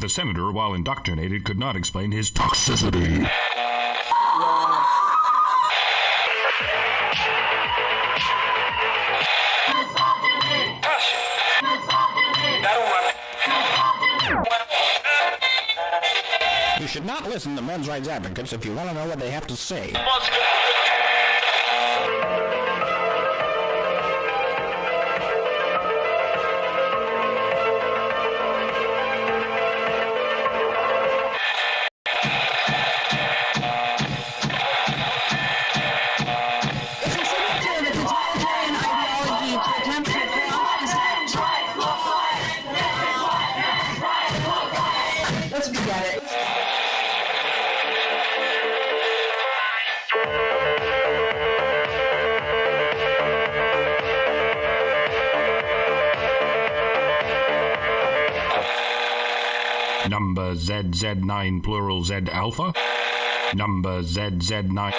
the senator, while indoctrinated, could not explain his toxicity. You should not listen to men's rights advocates if you want to know what they have to say. Number ZZ9 plural Z alpha. Number ZZ9.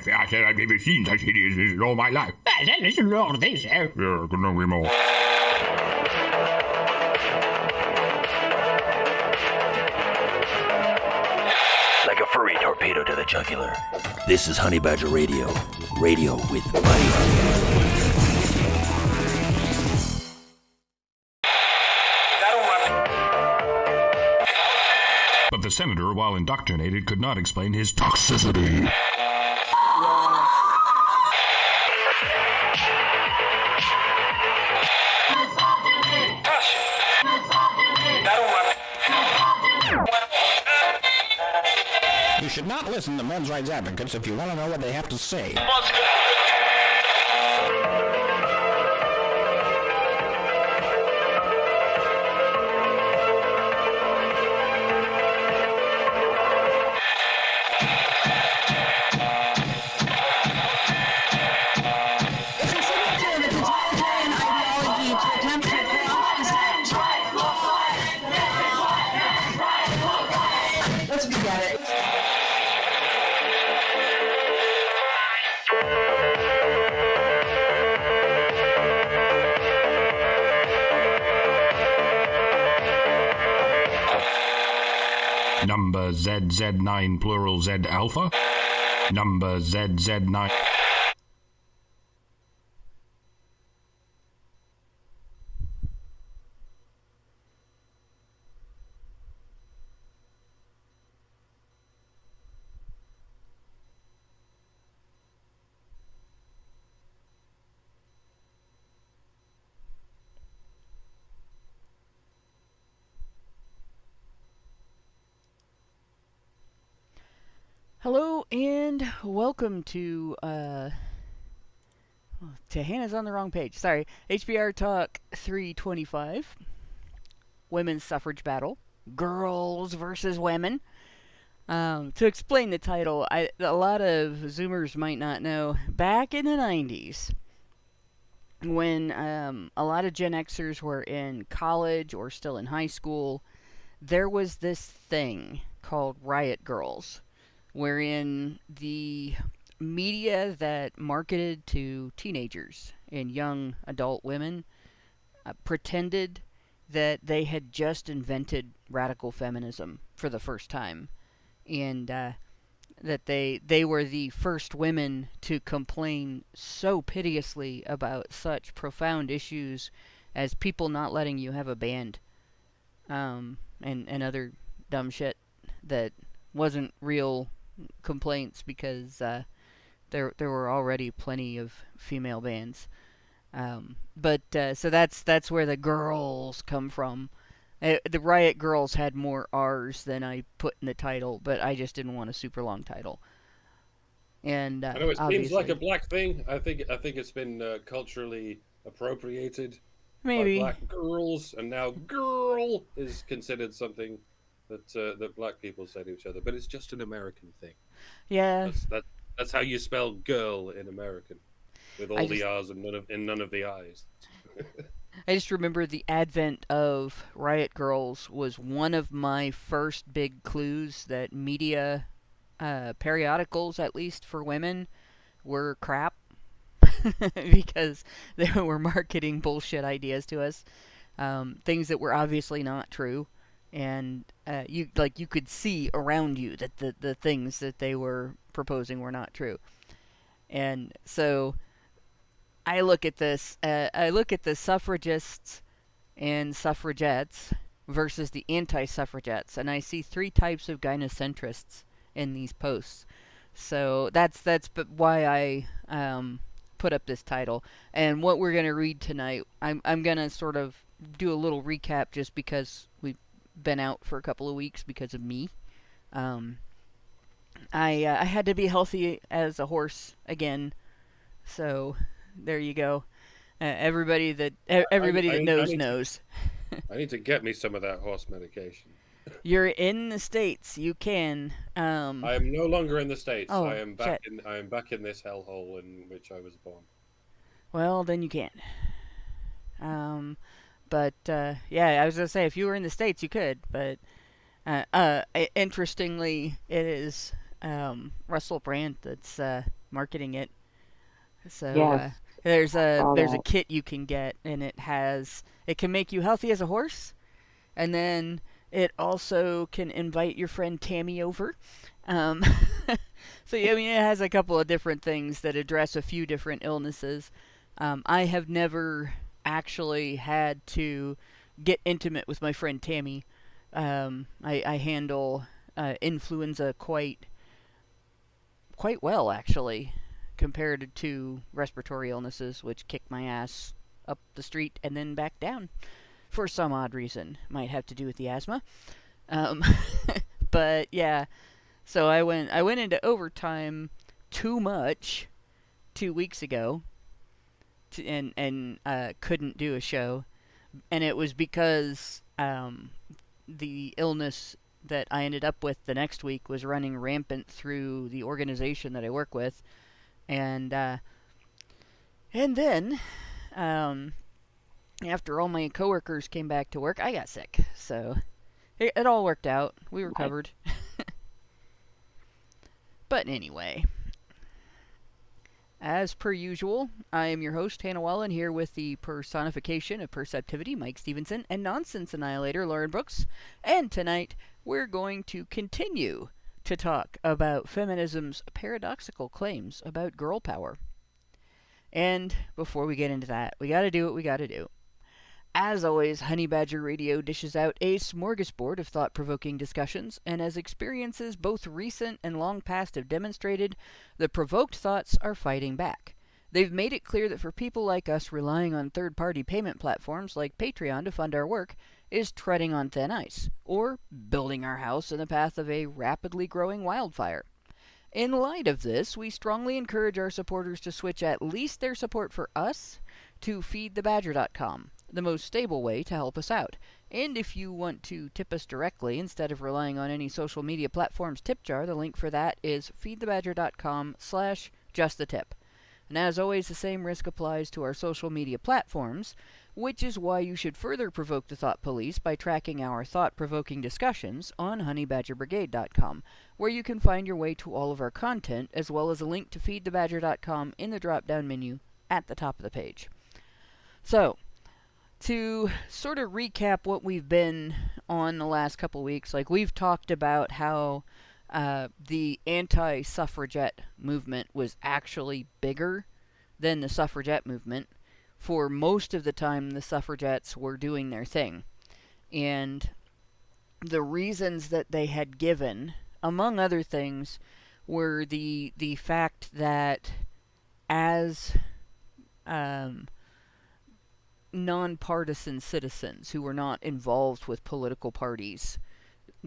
I said I've never seen such idiots in all my life. Listen to all this, Yeah, couldn't agree more. Like a furry torpedo to the jugular. This is Honey Badger Radio. Radio with money. But the senator, while indoctrinated, could not explain his toxicity. You should not listen to men's rights advocates if you want to know what they have to say. Number ZZ9 plural Z alpha. Number ZZ9. Hello and welcome to Hannah's on the wrong page. Sorry, HBR Talk 325. Women's suffrage battle. Girls versus women. To explain the title, a lot of Zoomers might not know. Back in the 90s, when a lot of Gen Xers were in college or still in high school, there was this thing called Riot Grrls, wherein the media that marketed to teenagers and young adult women pretended that they had just invented radical feminism for the first time, and that they were the first women to complain so piteously about such profound issues as people not letting you have a band, and other dumb shit that wasn't real complaints, because there were already plenty of female bands. So that's where the Grrls come from. The Riot Grrls had more R's than I put in the title, but I just didn't want a super long title. And I know it seems like obviously, a black thing. I think it's been culturally appropriated by maybe, black girls, and now "girl" is considered something that black people say to each other. But it's just an American thing. yeah. That's how you spell "girl" in American, with all the R's and none of the I's. I just remember the advent of Riot Grrls was one of my first big clues that media periodicals, at least for women, were crap. Because they were marketing bullshit ideas to us, things that were obviously not true, and you could see around you that the things that they were proposing were not true. And so I look at this. I look at the suffragists and suffragettes versus the anti-suffragettes, and I see three types of gynocentrists in these posts. So that's why I put up this title. And what we're gonna read tonight, I'm gonna sort of do a little recap just because we've been out for a couple of weeks because of me. I had to be healthy as a horse again, so there you go. Everybody that knows knows. I need to get me some of that horse medication. You're in the States. You can. I am no longer in the States. Oh, I am back shit. I am back in this hellhole in which I was born. Well, then you can't. But yeah, I was gonna say if you were in the States, you could. But interestingly, it is Russell Brand that's marketing it. So Yes, there's saw a that. kit you can get, and it can make you healthy as a horse, and then it also can invite your friend Tammy over. Um, so yeah, I mean, it has a couple of different things that address a few different illnesses. I have never actually had to get intimate with my friend Tammy. I handle influenza quite well, actually, compared to respiratory illnesses, which kick my ass up the street and then back down for some odd reason. Might have to do with the asthma. Um, but yeah, so I went into overtime too much 2 weeks ago, and couldn't do a show, and it was because the illness that I ended up with the next week was running rampant through the organization that I work with, and then after all my coworkers came back to work, I got sick. So it all worked out. We recovered. But anyway, as per usual, I am your host, Hannah Wallen, here with the personification of perceptivity, Mike Stevenson, and nonsense annihilator, Lauren Brooks. And tonight, we're going to continue to talk about feminism's paradoxical claims about girl power. And before we get into that, we gotta do what we gotta do. As always, Honey Badger Radio dishes out a smorgasbord of thought-provoking discussions, and as experiences both recent and long past have demonstrated, the provoked thoughts are fighting back. They've made it clear that for people like us relying on third-party payment platforms like Patreon to fund our work is treading on thin ice, or building our house in the path of a rapidly growing wildfire. In light of this, we strongly encourage our supporters to switch at least their support for us to feedthebadger.com, the most stable way to help us out. And if you want to tip us directly instead of relying on any social media platform's tip jar, the link for that is feedthebadger.com/justthetip. And as always, the same risk applies to our social media platforms, which is why you should further provoke the thought police by tracking our thought-provoking discussions on honeybadgerbrigade.com, where you can find your way to all of our content, as well as a link to feedthebadger.com in the drop-down menu at the top of the page. So, to sort of recap what we've been on the last couple weeks, like we've talked about how the anti-suffragette movement was actually bigger than the suffragette movement. For most of the time, the suffragettes were doing their thing. And the reasons that they had given, among other things, were the fact that as nonpartisan citizens who were not involved with political parties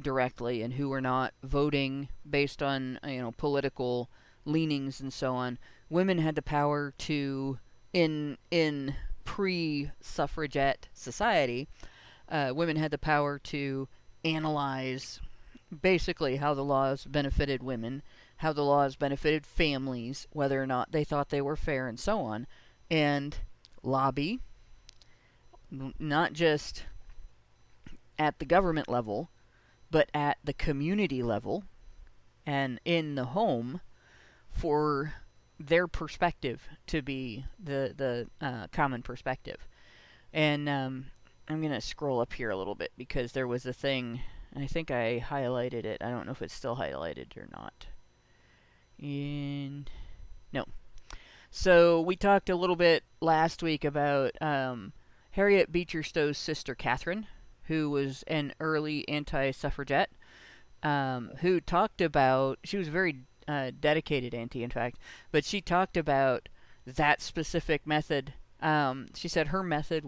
directly and who were not voting based on political leanings and so on. Women had the power to, in pre-suffragette society, women had the power to analyze basically how the laws benefited women, how the laws benefited families, whether or not they thought they were fair, and so on, and lobby, not just at the government level, but at the community level and in the home for their perspective to be the common perspective. And I'm going to scroll up here a little bit because there was a thing, and I think I highlighted it. I don't know if it's still highlighted or not. No. So we talked a little bit last week about Harriet Beecher Stowe's sister Catherine, who was an early anti-suffragette, who talked about, she was a very dedicated anti, in fact, but she talked about that specific method. She said her method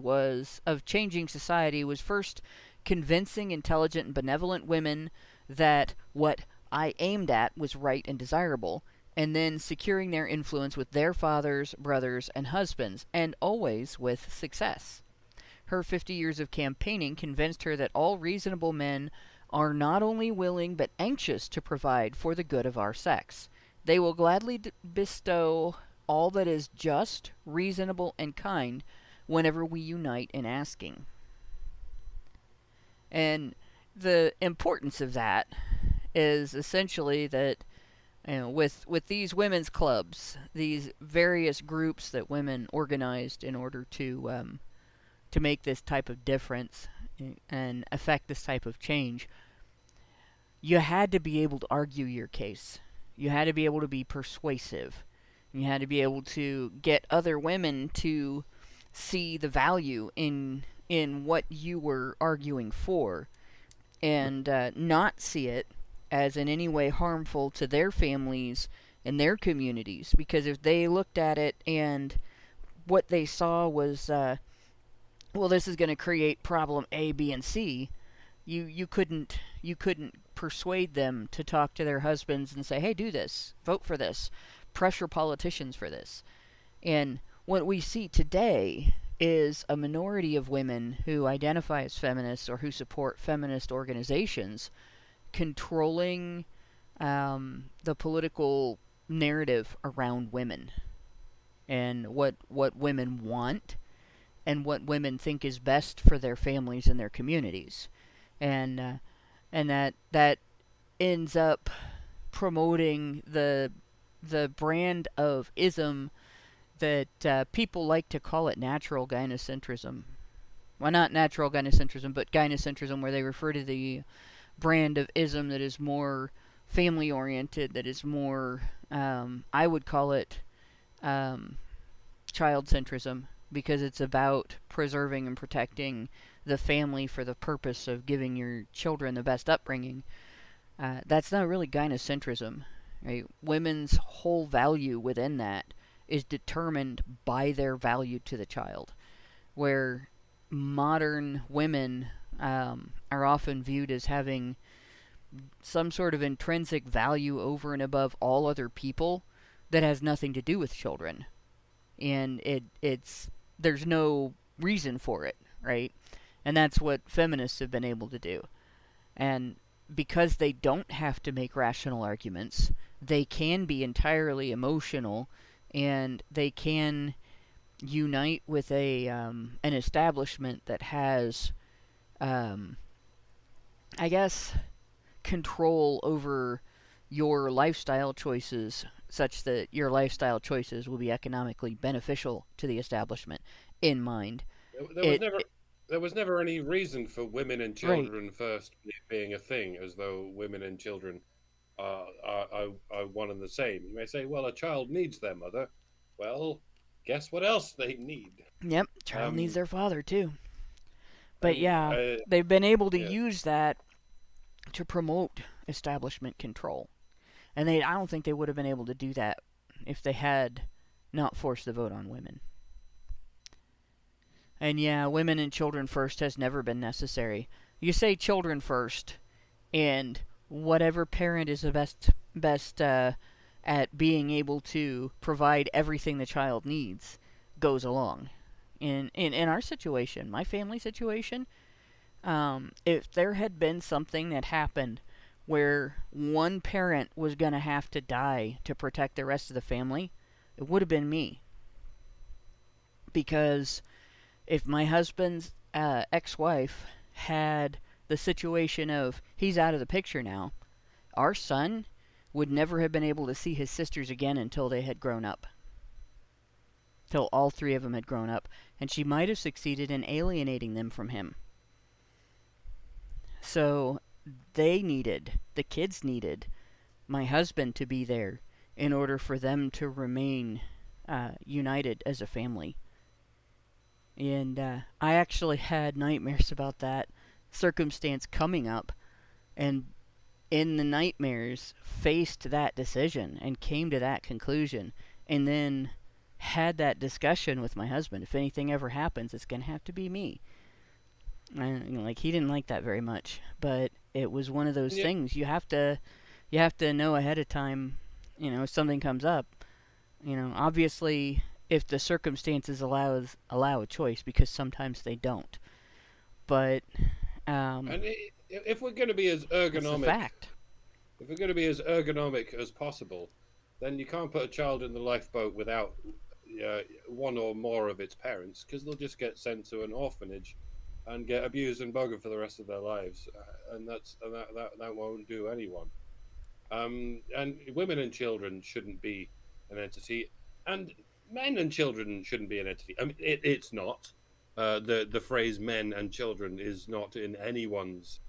of changing society was first convincing intelligent and benevolent women that what I aimed at was right and desirable, and then securing their influence with their fathers, brothers, and husbands, and always with success. Her 50 years of campaigning convinced her that all reasonable men are not only willing but anxious to provide for the good of our sex. They will gladly bestow all that is just, reasonable, and kind whenever we unite in asking. And the importance of that is essentially that with these women's clubs, these various groups that women organized in order to make this type of difference and affect this type of change, you had to be able to argue your case. You had to be able to be persuasive. You had to be able to get other women to see the value in what you were arguing for, and not see it as in any way harmful to their families and their communities. Because if they looked at it and what they saw was, well, this is going to create problem A, B, and C, you couldn't persuade them to talk to their husbands and say, hey, do this, vote for this, pressure politicians for this. And what we see today is a minority of women who identify as feminists or who support feminist organizations controlling the political narrative around women and what women want and what women think is best for their families and their communities. And that ends up promoting the brand of ism that people like to call it natural gynocentrism. Well, not natural gynocentrism, but gynocentrism, where they refer to the brand of ism that is more family-oriented, that is more, I would call it child-centrism, because it's about preserving and protecting the family for the purpose of giving your children the best upbringing. That's not really gynocentrism. Right? Women's whole value within that is determined by their value to the child, where modern women are often viewed as having some sort of intrinsic value over and above all other people that has nothing to do with children. And there's no reason for it, right? And that's what feminists have been able to do. And because they don't have to make rational arguments, they can be entirely emotional, and they can unite with an establishment that has, I guess, control over your lifestyle choices, such that your lifestyle choices will be economically beneficial to the establishment in mind. There was never any reason for women and children first being a thing, as though women and children are one and the same. You may say, well, a child needs their mother. Well, guess what else they need? Yep, child needs their father too. But they've been able to use that to promote establishment control. And I don't think they would have been able to do that if they had not forced the vote on women. And yeah, women and children first has never been necessary. You say children first, and whatever parent is the best at being able to provide everything the child needs goes along. In our situation, my family situation, if there had been something that happened where one parent was going to have to die to protect the rest of the family, it would have been me. Because if my husband's ex-wife had the situation of he's out of the picture now, our son would never have been able to see his sisters again until they had grown up. Till all three of them had grown up. And she might have succeeded in alienating them from him. So the kids needed my husband to be there in order for them to remain united as a family. And I actually had nightmares about that circumstance coming up, and in the nightmares faced that decision and came to that conclusion, and then had that discussion with my husband. If anything ever happens, it's going to have to be me. And, like, he didn't like that very much, but it was one of those things you have to know ahead of time, if something comes up. Obviously, if the circumstances allow a choice, because sometimes they don't. But and if we're going to be as ergonomic, if we're going to be as ergonomic as possible, then you can't put a child in the lifeboat without one or more of its parents, because they'll just get sent to an orphanage and get abused and buggered for the rest of their lives, and that won't do anyone. And women and children shouldn't be an entity, and men and children shouldn't be an entity. I mean, it's not. The phrase "men and children" is not in anyone's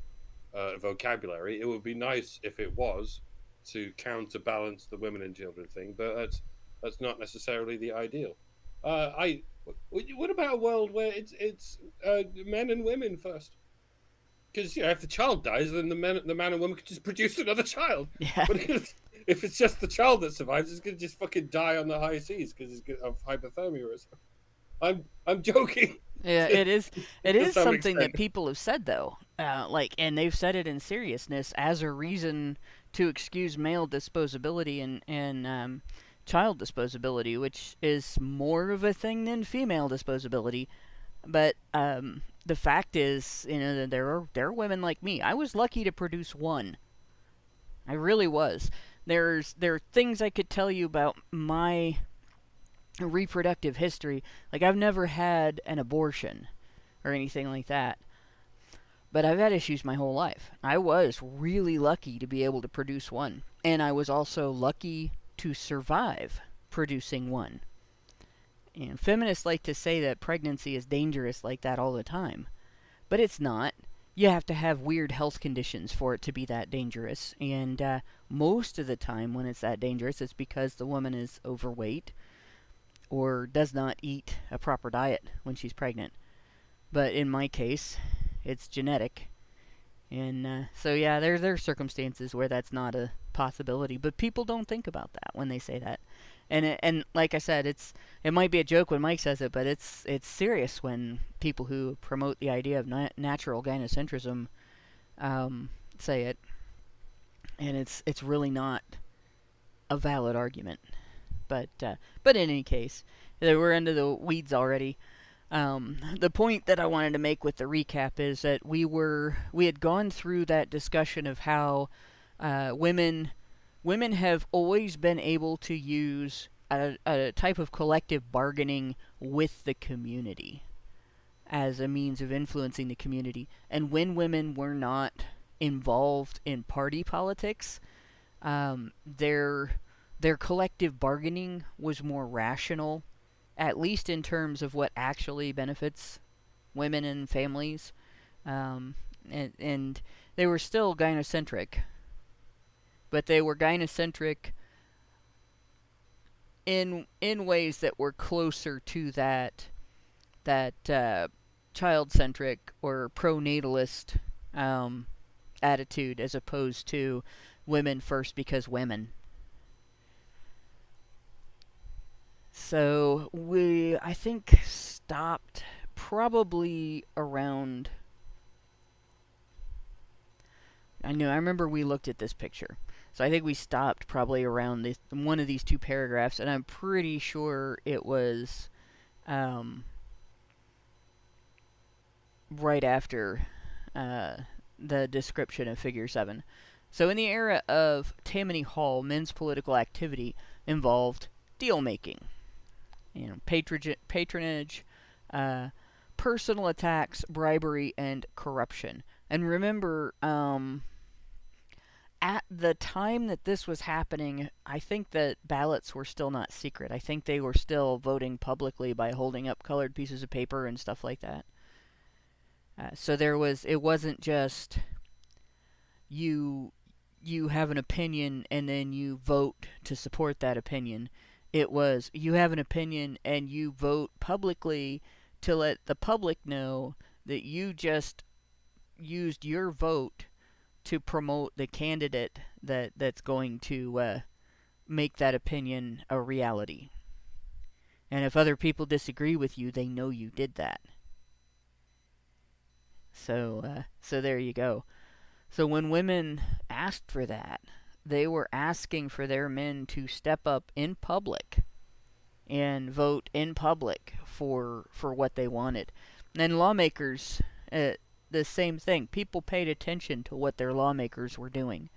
vocabulary. It would be nice if it was, to counterbalance the women and children thing, but that's not necessarily the ideal. What about a world where it's men and women first? Because if the child dies, then the man and woman could just produce another child. Yeah. But if it's just the child that survives, it's gonna just fucking die on the high seas because it's of hypothermia or something. I'm joking. Yeah, it is. It is something extent. that people have said, though. And they've said it in seriousness as a reason to excuse male disposability and child disposability, which is more of a thing than female disposability. But the fact is, that there are women like me. I was lucky to produce one. I really was. There are things I could tell you about my reproductive history. Like, I've never had an abortion or anything like that. But I've had issues my whole life. I was really lucky to be able to produce one. And I was also lucky to survive producing one. And feminists like to say that pregnancy is dangerous like that all the time. But it's not. You have to have weird health conditions for it to be that dangerous. And most of the time when it's that dangerous, it's because the woman is overweight or does not eat a proper diet when she's pregnant. But in my case, it's genetic. And so yeah, there are circumstances where that's not a possibility. But people don't think about that when they say that. And like I said, it might be a joke when Mike says it, but it's serious when people who promote the idea of natural gynocentrism say it, and it's really not a valid argument. But in any case, we're into the weeds already. The point that I wanted to make with the recap is that we had gone through that discussion of how women have always been able to use a type of collective bargaining with the community as a means of influencing the community. And when women were not involved in party politics, their collective bargaining was more rational, at least in terms of what actually benefits women and families. And they were still gynocentric, but they were gynocentric in ways that were closer to that child-centric or pro-natalist attitude, as opposed to women first because women. So I think, stopped probably around... I remember we looked at this picture. So I think we stopped probably around one of these two paragraphs, and I'm pretty sure it was right after the description of Figure 7. So in the era of Tammany Hall, men's political activity involved deal-making, patronage, personal attacks, bribery, and corruption. And remember, at the time that this was happening, I think that ballots were still not secret. I think they were still voting publicly by holding up colored pieces of paper and stuff like that. So it wasn't just you have an opinion and then you vote to support that opinion. It was you have an opinion and you vote publicly to let the public know that you just used your vote to promote the candidate that's going to make that opinion a reality. And if other people disagree with you, they know you did that. So there you go. So when women asked for that, they were asking for their men to step up in public and vote in public for what they wanted. And lawmakers, the same thing. People paid attention to what their lawmakers were doing.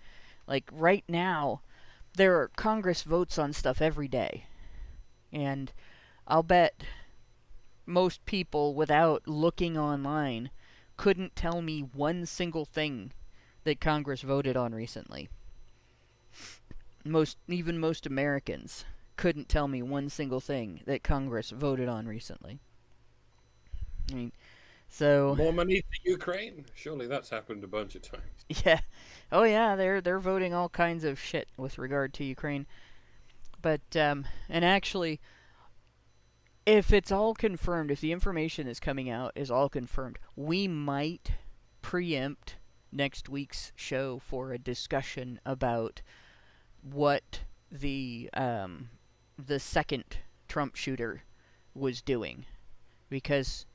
Like right now, Congress votes on stuff every day. And I'll bet most people, without looking online, couldn't tell me one single thing that Congress voted on recently. Even most Americans couldn't tell me one single thing that Congress voted on recently. I mean, so more money to Ukraine? Surely that's happened a bunch of times. Yeah. Oh yeah, they're voting all kinds of shit with regard to Ukraine. But and actually, if it's all confirmed, if the information that's coming out is all confirmed, we might preempt next week's show for a discussion about what the second Trump shooter was doing. Because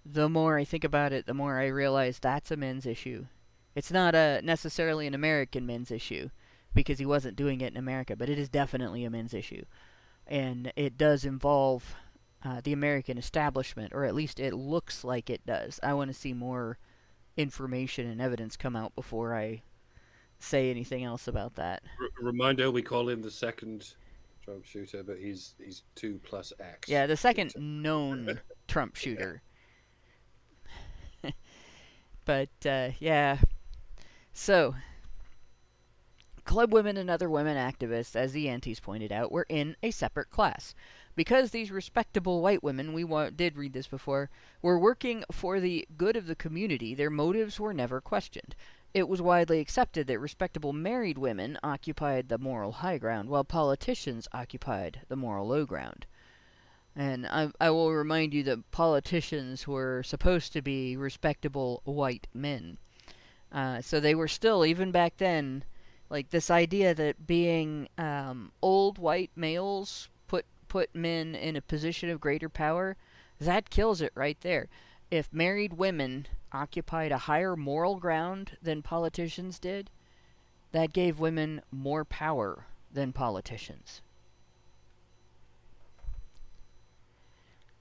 the more I think about it, the more I realize that's a men's issue. It's not necessarily an American men's issue, because he wasn't doing it in America, but it is definitely a men's issue. And it does involve the American establishment, or at least it looks like it does. I want to see more information and evidence come out before I say anything else about that. Reminder, we call him the second Trump shooter, but he's 2 plus X. Yeah, the second known Trump shooter. But, yeah. So, Clubwomen and other women activists, as the aunties pointed out, were in a separate class. Because these respectable white women, did read this before, were working for the good of the community, their motives were never questioned. It was widely accepted that respectable married women occupied the moral high ground, while politicians occupied the moral low ground. And I will remind you that politicians were supposed to be respectable white men. So they were still, even back then, like this idea that being old white males put men in a position of greater power, that kills it right there. If married women occupied a higher moral ground than politicians did, that gave women more power than politicians.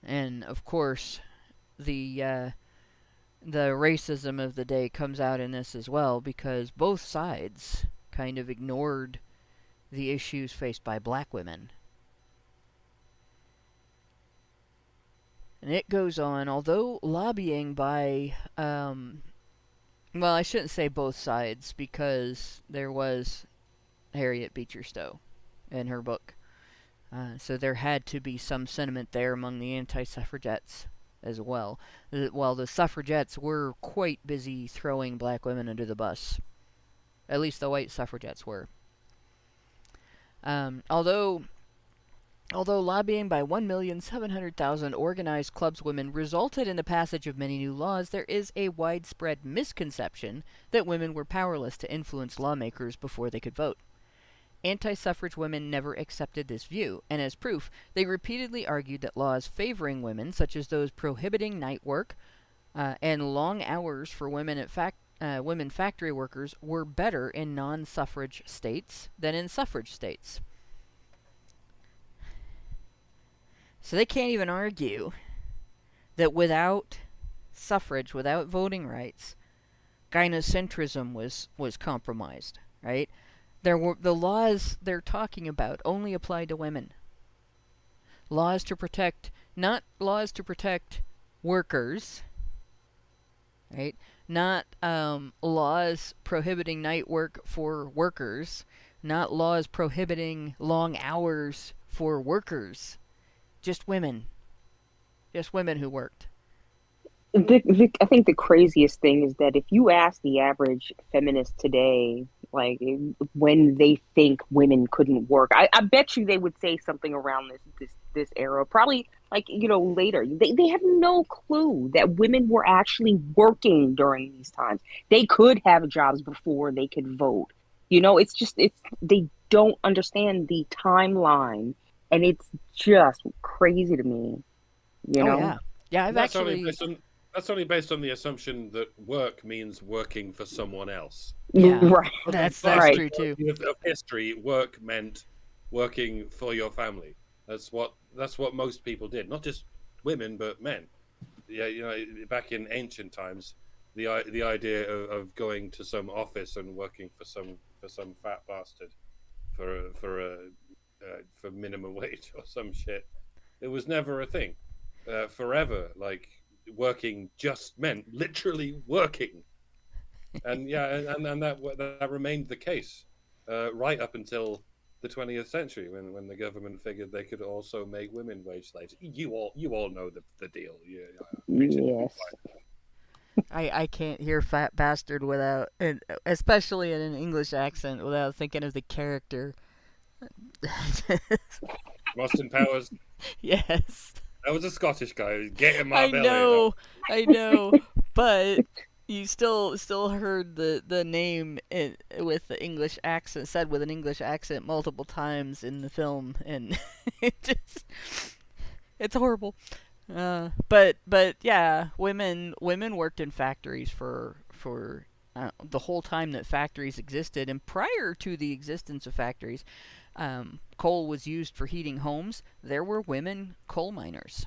And of course, the racism of the day comes out in this as well, because both sides kind of ignored the issues faced by black women. And it goes on, although lobbying by, well, I shouldn't say both sides, because there was Harriet Beecher Stowe in her book. So there had to be some sentiment there among the anti-suffragettes as well. While the suffragettes were quite busy throwing black women under the bus. At least the white suffragettes were. Although lobbying by 1,700,000 organized clubswomen resulted in the passage of many new laws, there is a widespread misconception that women were powerless to influence lawmakers before they could vote. Anti-suffrage women never accepted this view, and as proof, they repeatedly argued that laws favoring women, such as those prohibiting night work and long hours for women women factory workers, were better in non-suffrage states than in suffrage states. So they can't even argue that without suffrage, without voting rights, gynocentrism was compromised, right? The laws they're talking about only applied to women. Laws to protect, not laws to protect workers, right? Not laws prohibiting night work for workers, not laws prohibiting long hours for workers. Just women. Just women who worked. I think the craziest thing is that if you ask the average feminist today, like when they think women couldn't work, I bet you they would say something around this era, probably like, later. They have no clue that women were actually working during these times. They could have jobs before they could vote. They don't understand the timeline, and it's just crazy to me. Oh, yeah. That's only based on the assumption that work means working for someone else. Yeah, right. That's right. true too. Of history, work meant working for your family. That's what most people did. Not just women, but men. Yeah, back in ancient times, the idea of going to some office and working for some fat bastard for minimum wage or some shit, it was never a thing. Forever, like, working just meant literally working, and that remained the case right up until the 20th century, when the government figured they could also make women wage slaves. You all know the deal. Yes. I can't hear fat bastard without, especially in an English accent, without thinking of the character. Austin Powers. Yes. That was a Scottish guy. Get in my belly. I know, but you still heard the name with the English accent, said with an English accent multiple times in the film, and it's horrible. But yeah, women worked in factories for the whole time that factories existed, and prior to the existence of factories, coal was used for heating homes. There were women coal miners.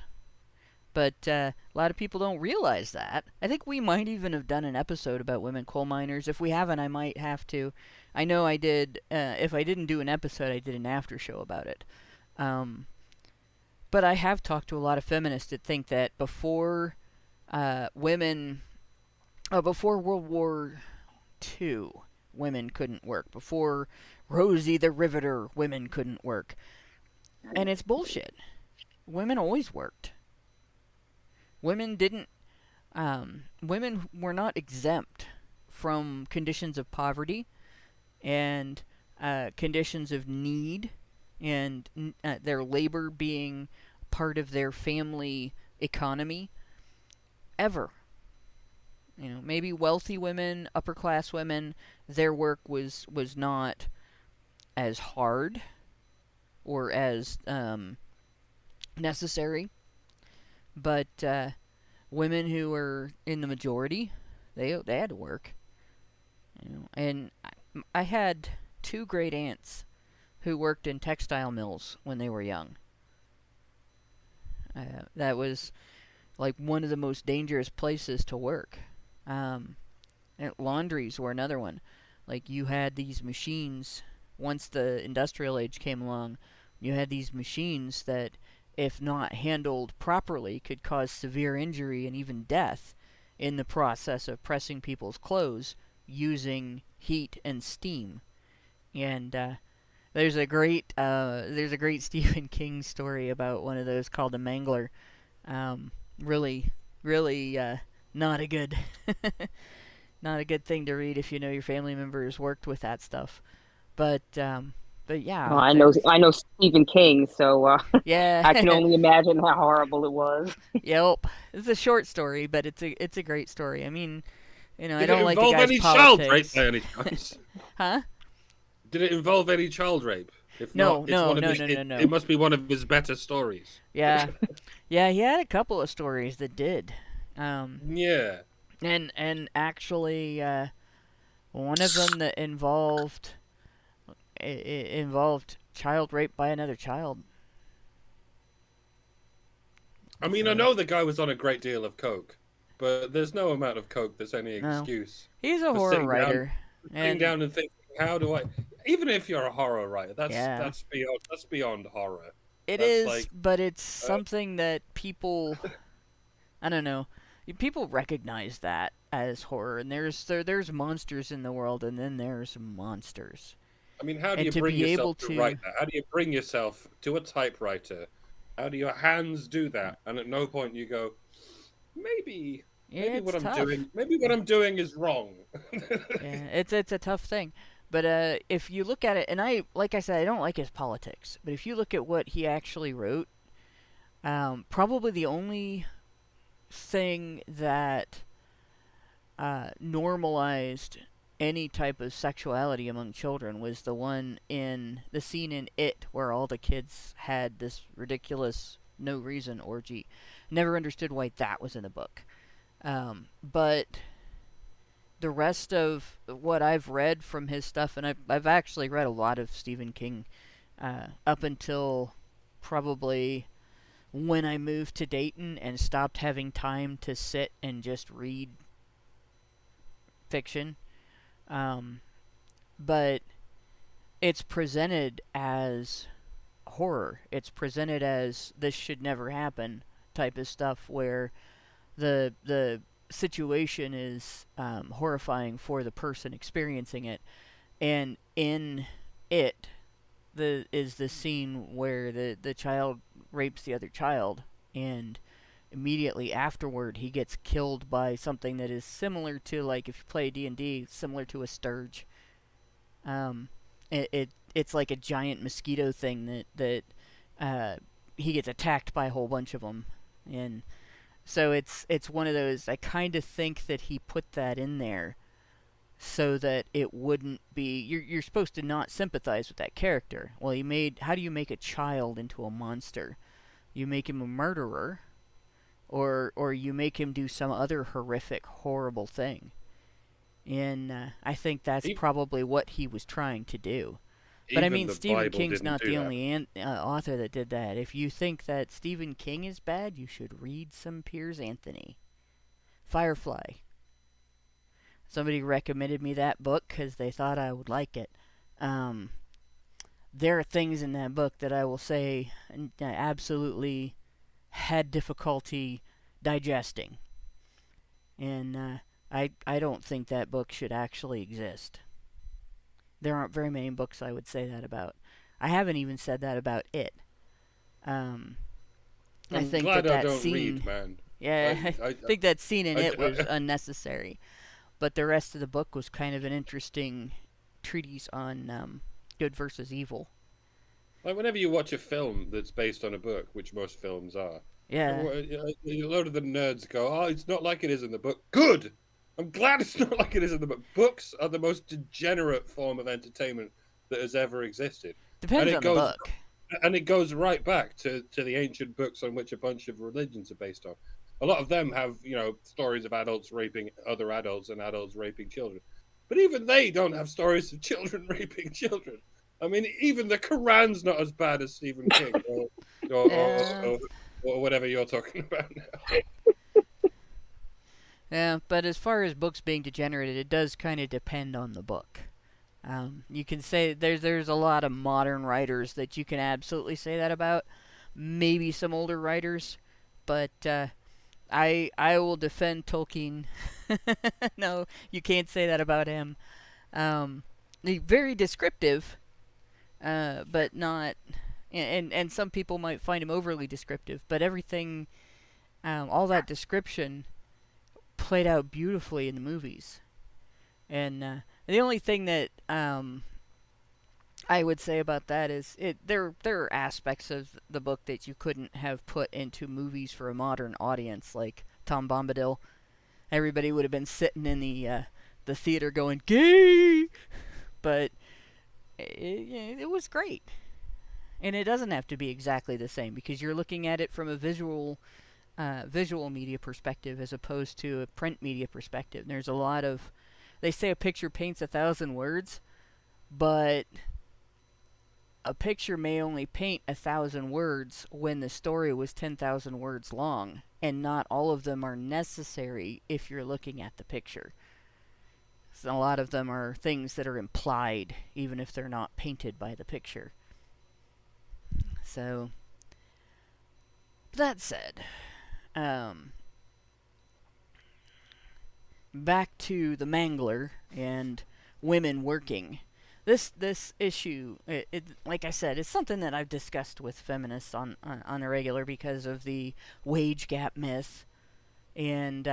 But a lot of people don't realize that. I think we might even have done an episode about women coal miners. If we haven't, I might have to. I know I did. If I didn't do an episode, I did an after show about it. But I have talked to a lot of feminists that think that before before World War II, women couldn't work. Before Rosie the Riveter, women couldn't work. And it's bullshit. Women always worked. Women were not exempt from conditions of poverty and conditions of need, and their labor being part of their family economy, ever. Maybe wealthy women, upper class women, their work was not as hard or as necessary, but women who were in the majority, they had to work. And I had two great aunts who worked in textile mills when they were young. That was like one of the most dangerous places to work. And laundries were another one. Like, you had these machines, once the industrial age came along, you had these machines that, if not handled properly, could cause severe injury and even death in the process of pressing people's clothes using heat and steam. And there's a great Stephen King story about one of those called The Mangler. Really not a good not a good thing to read if you know your family members worked with that stuff. But yeah. Well, I know Stephen King, so yeah. I can only imagine how horrible it was. Yep, it's a short story, but it's a great story. I mean, I Did don't it like the involve guy's any politics. child rape by any chance? Huh? Did it involve any child rape? If No, not, no, it must be one of his better stories. Yeah, yeah, he had a couple of stories that did. Yeah. And actually, one of them that involved child rape by another child. I mean, I know the guy was on a great deal of coke, but there's no amount of coke that's any excuse. He's a horror writer. Sitting down and thinking, how do I? Even if you're a horror writer, Yeah. that's beyond horror. It That's is, like, but it's something that people, I don't know, people recognize that as horror. And there's monsters in the world, and then there's monsters. I mean, how do And you to bring be yourself able to to- write that? How do you bring yourself to a typewriter? How do your hands do that? And at no point you go, maybe Yeah, what it's I'm tough. doing, maybe what I'm doing is wrong. Yeah, it's a tough thing. But if you look at it, and like I said, I don't like his politics. But if you look at what he actually wrote, probably the only thing that normalized any type of sexuality among children was the scene in It, where all the kids had this ridiculous, no reason orgy. Never understood why that was in the book. But the rest of what I've read from his stuff, and I've actually read a lot of Stephen King up until probably when I moved to Dayton and stopped having time to sit and just read fiction. But it's presented as horror. It's presented as this should never happen type of stuff, where the situation is horrifying for the person experiencing it. And in It, is the scene where the child rapes the other child, and immediately afterward he gets killed by something that is similar to, like, if you play D&D, similar to a scourge. It's like a giant mosquito thing that he gets attacked by a whole bunch of them. And so it's one of those, I kind of think that he put that in there so that it wouldn't be, you're supposed to not sympathize with that character. Well, how do you make a child into a monster? You make him a murderer, or you make him do some other horrific, horrible thing. And I think that's probably what he was trying to do. But I mean, Stephen King's not the only author that did that. If you think that Stephen King is bad, you should read some Piers Anthony. Firefly. Somebody recommended me that book because they thought I would like it. There are things in that book that I will say I absolutely had difficulty digesting. And I don't think that book should actually exist. There aren't very many books I would say that about. I haven't even said that about It. I think glad I that don't scene, read, man. Yeah, I think that scene in It was unnecessary. But the rest of the book was kind of an interesting treatise on good versus evil. Like, whenever you watch a film that's based on a book, which most films are, Yeah. a load of the nerds go, "Oh, it's not like it is in the book." Good! I'm glad it's not like it is in the book. Books are the most degenerate form of entertainment that has ever existed. Depends on the book. And it goes right back to the ancient books on which a bunch of religions are based on. A lot of them have, stories of adults raping other adults and adults raping children. But even they don't have stories of children raping children. I mean, even the Quran's not as bad as Stephen King or whatever you're talking about now. Yeah, but as far as books being degenerated, it does kind of depend on the book. You can say there's a lot of modern writers that you can absolutely say that about. Maybe some older writers, but I will defend Tolkien. No, you can't say that about him. Very descriptive, but not. And some people might find him overly descriptive, but everything, all that description, played out beautifully in the movies. And the only thing that I would say about that is there are aspects of the book that you couldn't have put into movies for a modern audience, like Tom Bombadil. Everybody would have been sitting in the theater going, "Gay!" But it was great. And it doesn't have to be exactly the same because you're looking at it from a visual media perspective as opposed to a print media perspective. And there's a lot of, they say a picture paints 1,000 words, but a picture may only paint 1,000 words when the story was 10,000 words long, and not all of them are necessary if you're looking at the picture. So a lot of them are things that are implied, even if they're not painted by the picture. So, that said, back to the Mangler and women working. This issue, like I said, is something that I've discussed with feminists on a regular because of the wage gap myth and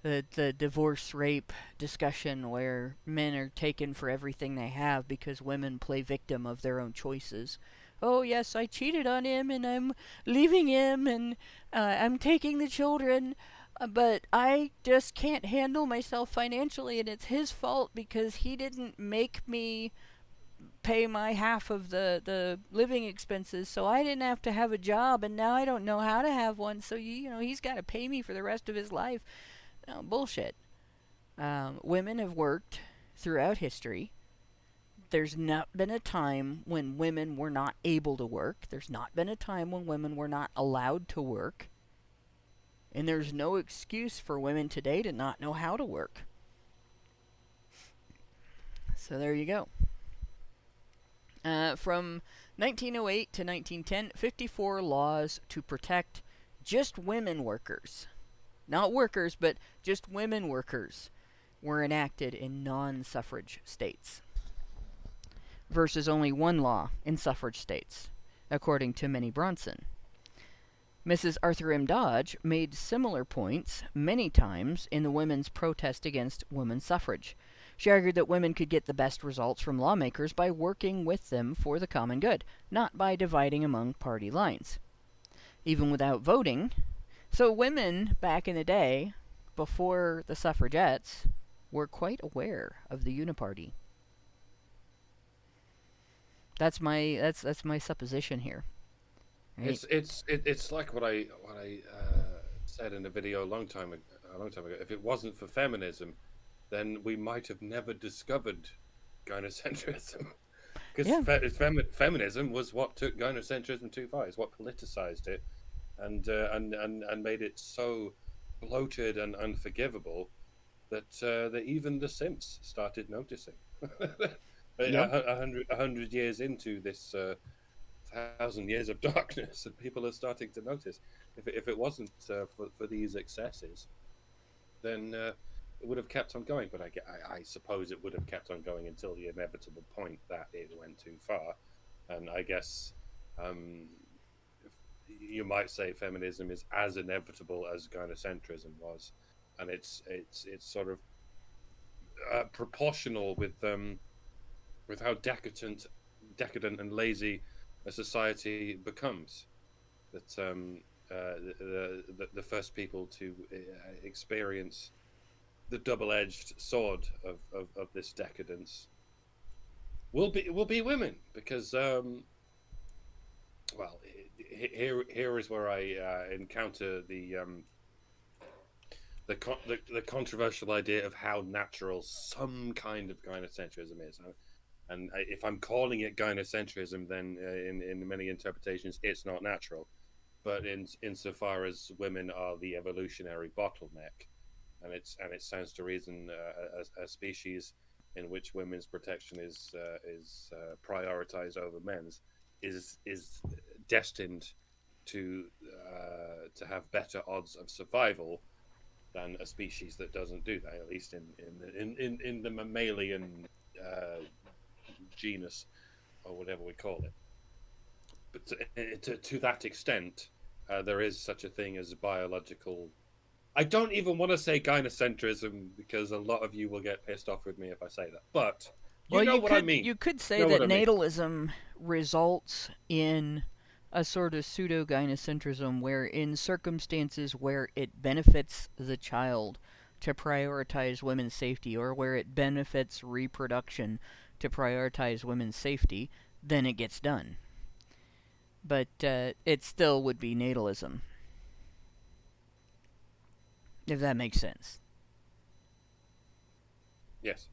the divorce rape discussion where men are taken for everything they have because women play victim of their own choices. Oh yes, I cheated on him and I'm leaving him and I'm taking the children, but I just can't handle myself financially and it's his fault because he didn't make me pay my half of the living expenses, so I didn't have to have a job and now I don't know how to have one, so he's got to pay me for the rest of his life. No, bullshit. Women have worked throughout history. There's not been a time when women were not able to work. There's not been a time when women were not allowed to work. And there's no excuse for women today to not know how to work. So there you go. From 1908 to 1910, 54 laws to protect just women workers. Not workers, but just women workers were enacted in non-suffrage states. Versus only one law in suffrage states, according to Minnie Bronson. Mrs. Arthur M. Dodge made similar points many times in the women's protest against women's suffrage. She argued that women could get the best results from lawmakers by working with them for the common good, not by dividing among party lines. Even without voting, so women back in the day, before the suffragettes, were quite aware of the uniparty. That's my supposition here. Right? It's like what I said in a video a long time ago. If it wasn't for feminism, then we might have never discovered gynocentrism, because feminism was what took gynocentrism too far. It's what politicized it, and made it so bloated and unforgivable that even the simps started noticing. 100 years into this 1,000 years of darkness, and people are starting to notice. If it wasn't for these excesses, then it would have kept on going. But I suppose it would have kept on going until the inevitable point that it went too far. And I guess you might say feminism is as inevitable as gynocentrism was, and it's sort of proportional with how decadent and lazy a society becomes. That the first people to experience the double-edged sword of this decadence will be women, because here is where I encounter the controversial idea of how natural some kind of gynocentrism is. And if I'm calling it gynocentrism, then in many interpretations, it's not natural. But insofar as women are the evolutionary bottleneck, and it stands to reason a species in which women's protection is prioritized over men's is destined to have better odds of survival than a species that doesn't do that, at least in the mammalian genus, or whatever we call it. But to that extent, there is such a thing as biological. I don't even want to say gynocentrism, because a lot of you will get pissed off with me if I say that. But you know what I mean. You could say that natalism results in a sort of pseudo-gynocentrism, where in circumstances where it benefits the child to prioritize women's safety, or where it benefits reproduction to prioritize women's safety, then it gets done. But it still would be natalism, if that makes sense. Yes.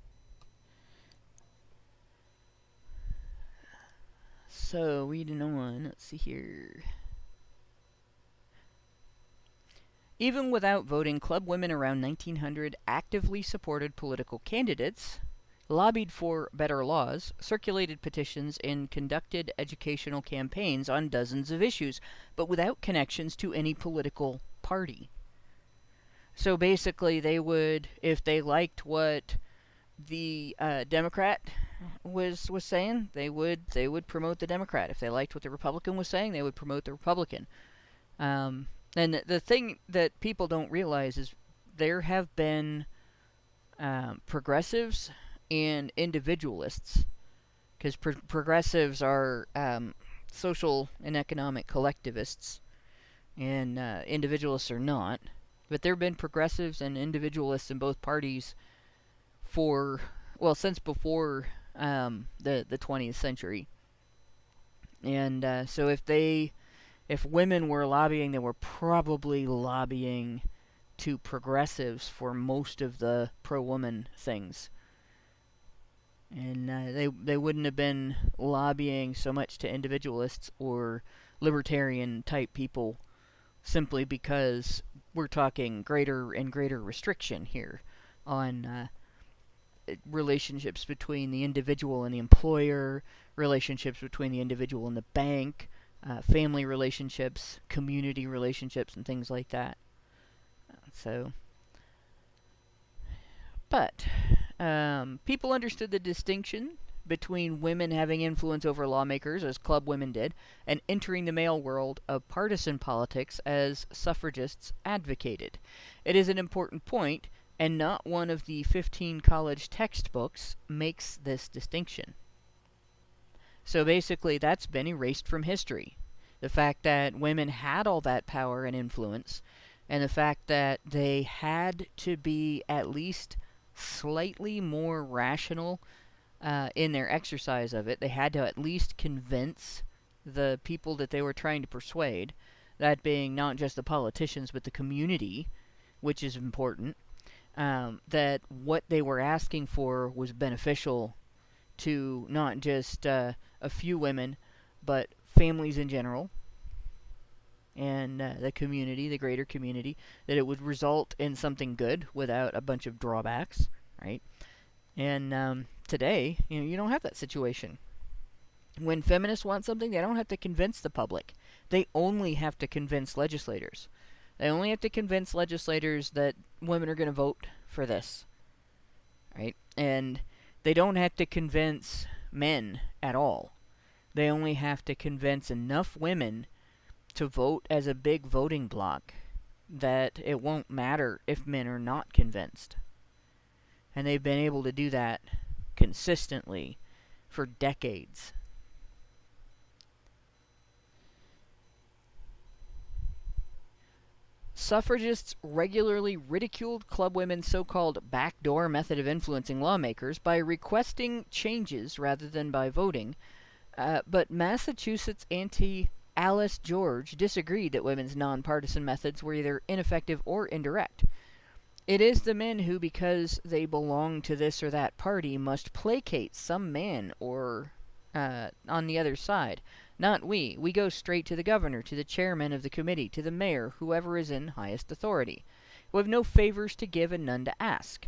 So, reading on, let's see here. Even without voting, club women around 1900 actively supported political candidates, lobbied for better laws, circulated petitions, and conducted educational campaigns on dozens of issues, but without connections to any political party. So basically, they would, if they liked what the Democrat was saying, they would promote the Democrat. If they liked what the Republican was saying, they would promote the Republican. And the thing that people don't realize is there have been progressives and individualists, because progressives are social and economic collectivists, and individualists are not. But there have been progressives and individualists in both parties since before the 20th century. And so if women were lobbying, they were probably lobbying to progressives for most of the pro-woman things. And they wouldn't have been lobbying so much to individualists or libertarian-type people simply because we're talking greater and greater restriction here on relationships between the individual and the employer, relationships between the individual and the bank, family relationships, community relationships, and things like that. But people understood the distinction between women having influence over lawmakers, as club women did, and entering the male world of partisan politics, as suffragists advocated. It is an important point, and not one of the 15 college textbooks makes this distinction. So basically, that's been erased from history. The fact that women had all that power and influence, and the fact that they had to be at least slightly more rational in their exercise of it. They had to at least convince the people that they were trying to persuade, that being not just the politicians but the community, which is important, that what they were asking for was beneficial to not just a few women, but families in general, and the community, the greater community, that it would result in something good without a bunch of drawbacks, right? And today, you don't have that situation. When feminists want something, they don't have to convince the public. They only have to convince legislators. They only have to convince legislators that women are going to vote for this, right? And they don't have to convince men at all. They only have to convince enough women to vote as a big voting bloc that it won't matter if men are not convinced. And they've been able to do that consistently for decades. Suffragists regularly ridiculed club women's so-called backdoor method of influencing lawmakers by requesting changes rather than by voting, but Massachusetts Alice George disagreed that women's nonpartisan methods were either ineffective or indirect. It is the men who, because they belong to this or that party, must placate some man or on the other side. Not we. We go straight to the governor, to the chairman of the committee, to the mayor, whoever is in highest authority. We have no favors to give and none to ask.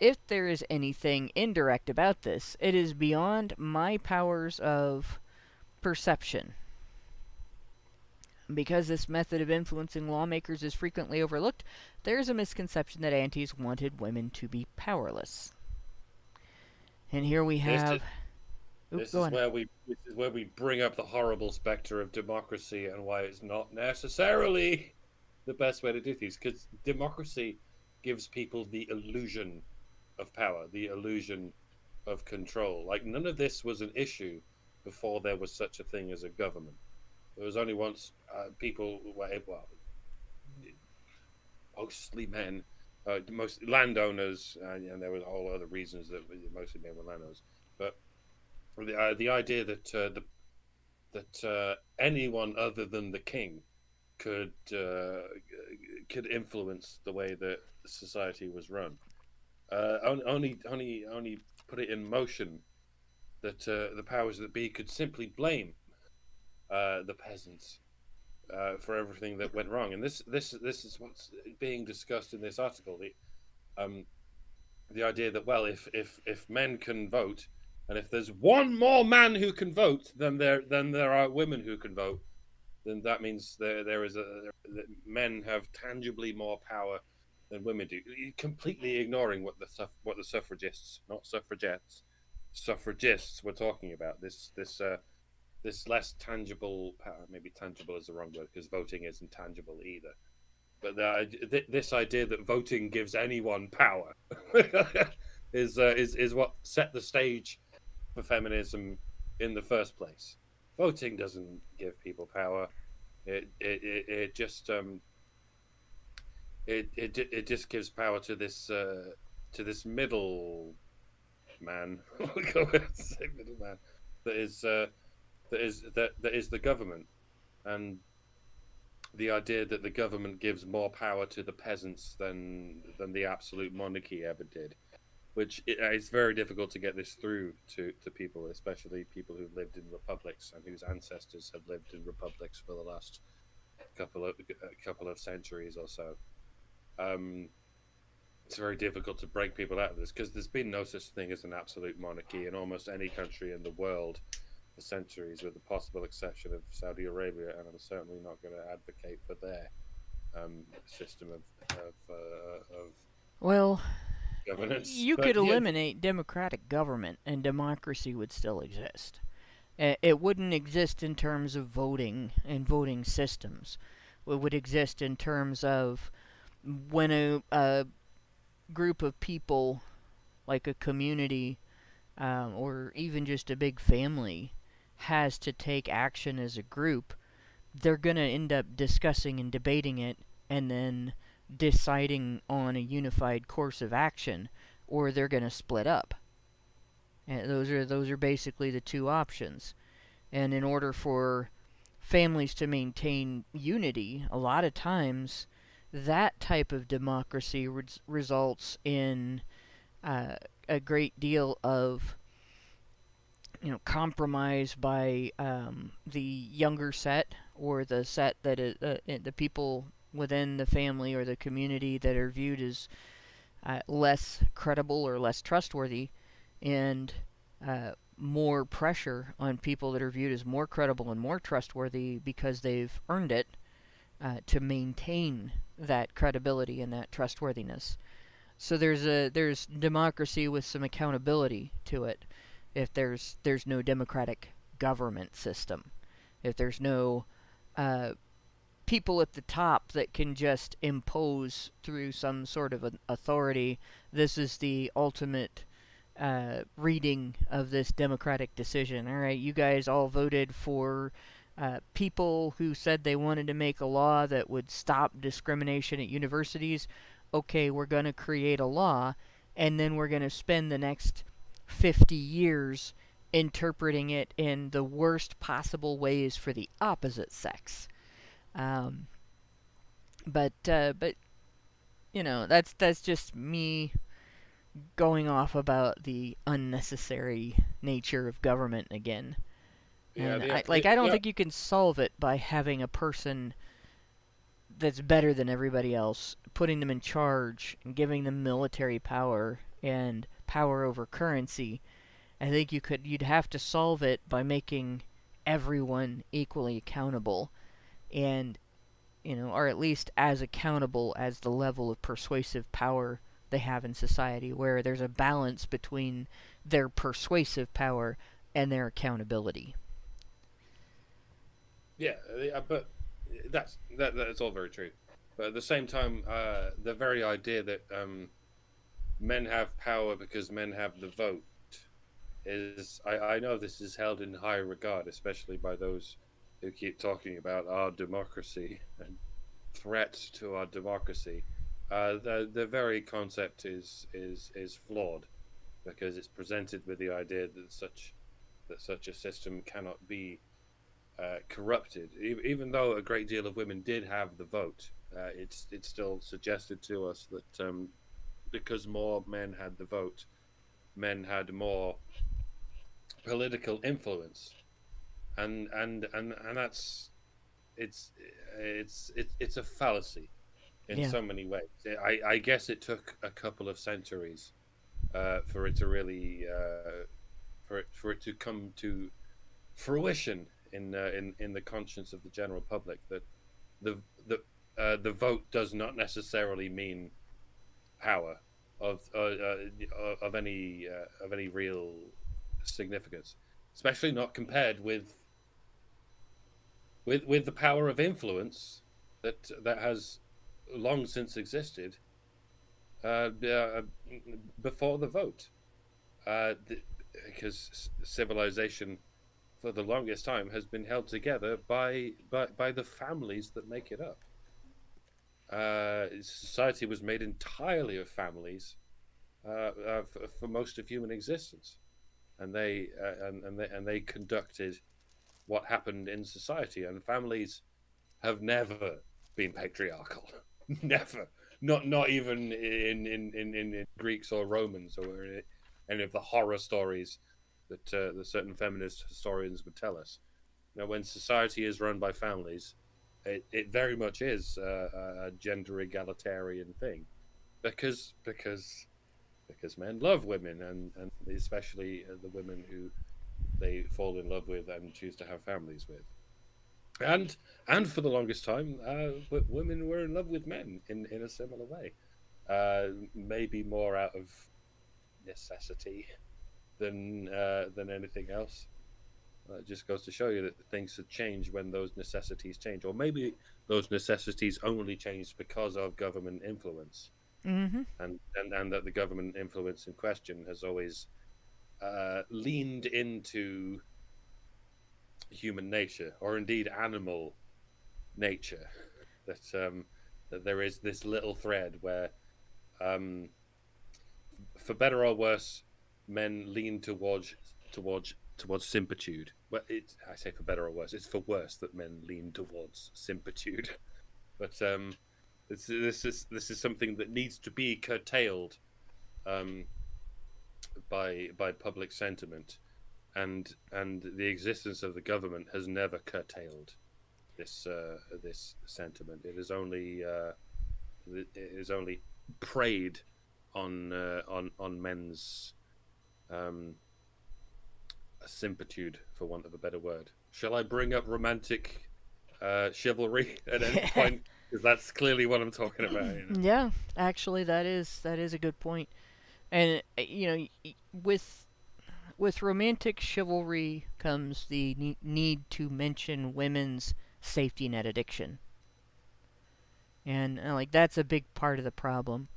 If there is anything indirect about this, it is beyond my powers of perception. Because this method of influencing lawmakers is frequently overlooked, there is a misconception that antis wanted women to be powerless. And here we have... This is where we bring up the horrible specter of democracy and why it's not necessarily the best way to do things. Because democracy gives people the illusion of power, the illusion of control. Like, none of this was an issue before there was such a thing as a government. There was only once people were mostly men, most landowners, and there were all other reasons that mostly men were landowners. But the idea that anyone other than the king could influence the way that society was run. Only put it in motion that the powers that be could simply blame the peasants for everything that went wrong. And this is what's being discussed in this article. The idea that, well, if men can vote, and if there's one more man who can vote than there are women who can vote, then that means that men have tangibly more power than women do. Completely ignoring what the suffragists, not suffragettes, suffragists were talking about. This less tangible power. Maybe tangible is the wrong word, because voting isn't tangible either. But this idea that voting gives anyone power is what set the stage for feminism in the first place. Voting doesn't give people power. It just it just gives power to this middle man. We'll go and say middle man. That is the government, and the idea that the government gives more power to the peasants than the absolute monarchy ever did, which it's very difficult to get this through to people, especially people who lived in republics and whose ancestors have lived in republics for the last couple of centuries or so. It's very difficult to break people out of this, because there's been no such thing as an absolute monarchy in almost any country in the world for centuries, with the possible exception of Saudi Arabia, and I'm certainly not going to advocate for their system of Well, governance. you But could yeah, eliminate democratic government and democracy would still exist. It wouldn't exist in terms of voting and voting systems. It would exist in terms of when a group of people, like a community, or even just a big family, has to take action as a group, they're going to end up discussing and debating it and then deciding on a unified course of action, or they're going to split up. And those are basically the two options. And in order for families to maintain unity, a lot of times that type of democracy results in a great deal of compromise by the younger set, or the set that is, the people within the family or the community that are viewed as less credible or less trustworthy, and more pressure on people that are viewed as more credible and more trustworthy because they've earned it, to maintain that credibility and that trustworthiness. So there's democracy with some accountability to it. If there's no democratic government system, if there's no people at the top that can just impose through some sort of an authority, this is the ultimate reading of this democratic decision. All right, you guys all voted for people who said they wanted to make a law that would stop discrimination at universities. Okay, we're going to create a law, and then we're going to spend the next 50 years interpreting it in the worst possible ways for the opposite sex. But that's just me going off about the unnecessary nature of government again. And I don't think you can solve it by having a person that's better than everybody else, putting them in charge and giving them military power and power over currency. I think you'd have to solve it by making everyone equally accountable, and or at least as accountable as the level of persuasive power they have in society, where there's a balance between their persuasive power and their accountability. Yeah, but that's all very true. But at the same time, the very idea that men have power because men have the vote is, I know this is held in high regard, especially by those who keep talking about our democracy and threats to our democracy. The very concept is flawed, because it's presented with the idea that such that such a system cannot be corrupted. Even though a great deal of women did have the vote, it's still suggested to us that because more men had the vote, men had more political influence, and that's it's a fallacy in Yeah. so many ways. I guess it took a couple of centuries for it to really for it to come to fruition in the conscience of the general public that the the the vote does not necessarily mean power of any real significance, especially not compared with the power of influence that has long since existed before the vote, uh, because civilization for the longest time has been held together by the families that make it up. Society was made entirely of families for most of human existence, and they conducted what happened in society. And families have never been patriarchal, never. Not even in Greeks or Romans or in any of the horror stories that the certain feminist historians would tell us. When society is run by families, it very much is a gender egalitarian thing, because men love women, and especially the women who they fall in love with and choose to have families with. And for the longest time, women were in love with men in a similar way, maybe more out of necessity than anything else. It just goes to show you that things have changed when those necessities change, or maybe those necessities only changed because of government influence, Mm-hmm. and that the government influence in question has always leaned into human nature, or indeed animal nature. That there is this little thread where, for better or worse, men lean towards simpitude. Well, I say for better or worse. It's for worse that men lean towards simpitude. But this is something that needs to be curtailed um, by public sentiment, and the existence of the government has never curtailed this sentiment. It is only preyed on men's simpitude, for want of a better word. Shall I bring up romantic chivalry at any point? Because that's clearly what I'm talking about. Yeah, actually, that is a good point. And with romantic chivalry comes the need to mention women's safety net addiction, and like that's a big part of the problem.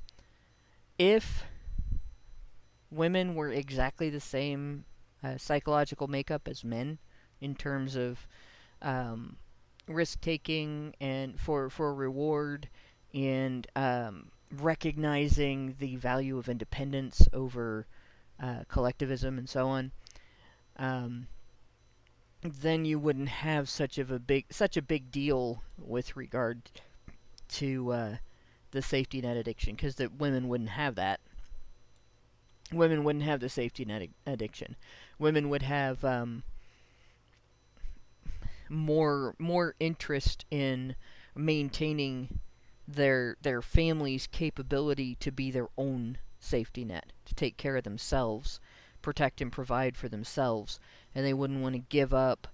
If women were exactly the same psychological makeup as men in terms of um, risk taking and for reward, and recognizing the value of independence over collectivism and so on, um, then you wouldn't have such a big deal with regard to the safety net addiction, because the women wouldn't have that. Women wouldn't have the safety net addiction. Women would have more interest in maintaining their family's capability to be their own safety net, to take care of themselves, protect and provide for themselves, and they wouldn't want to give up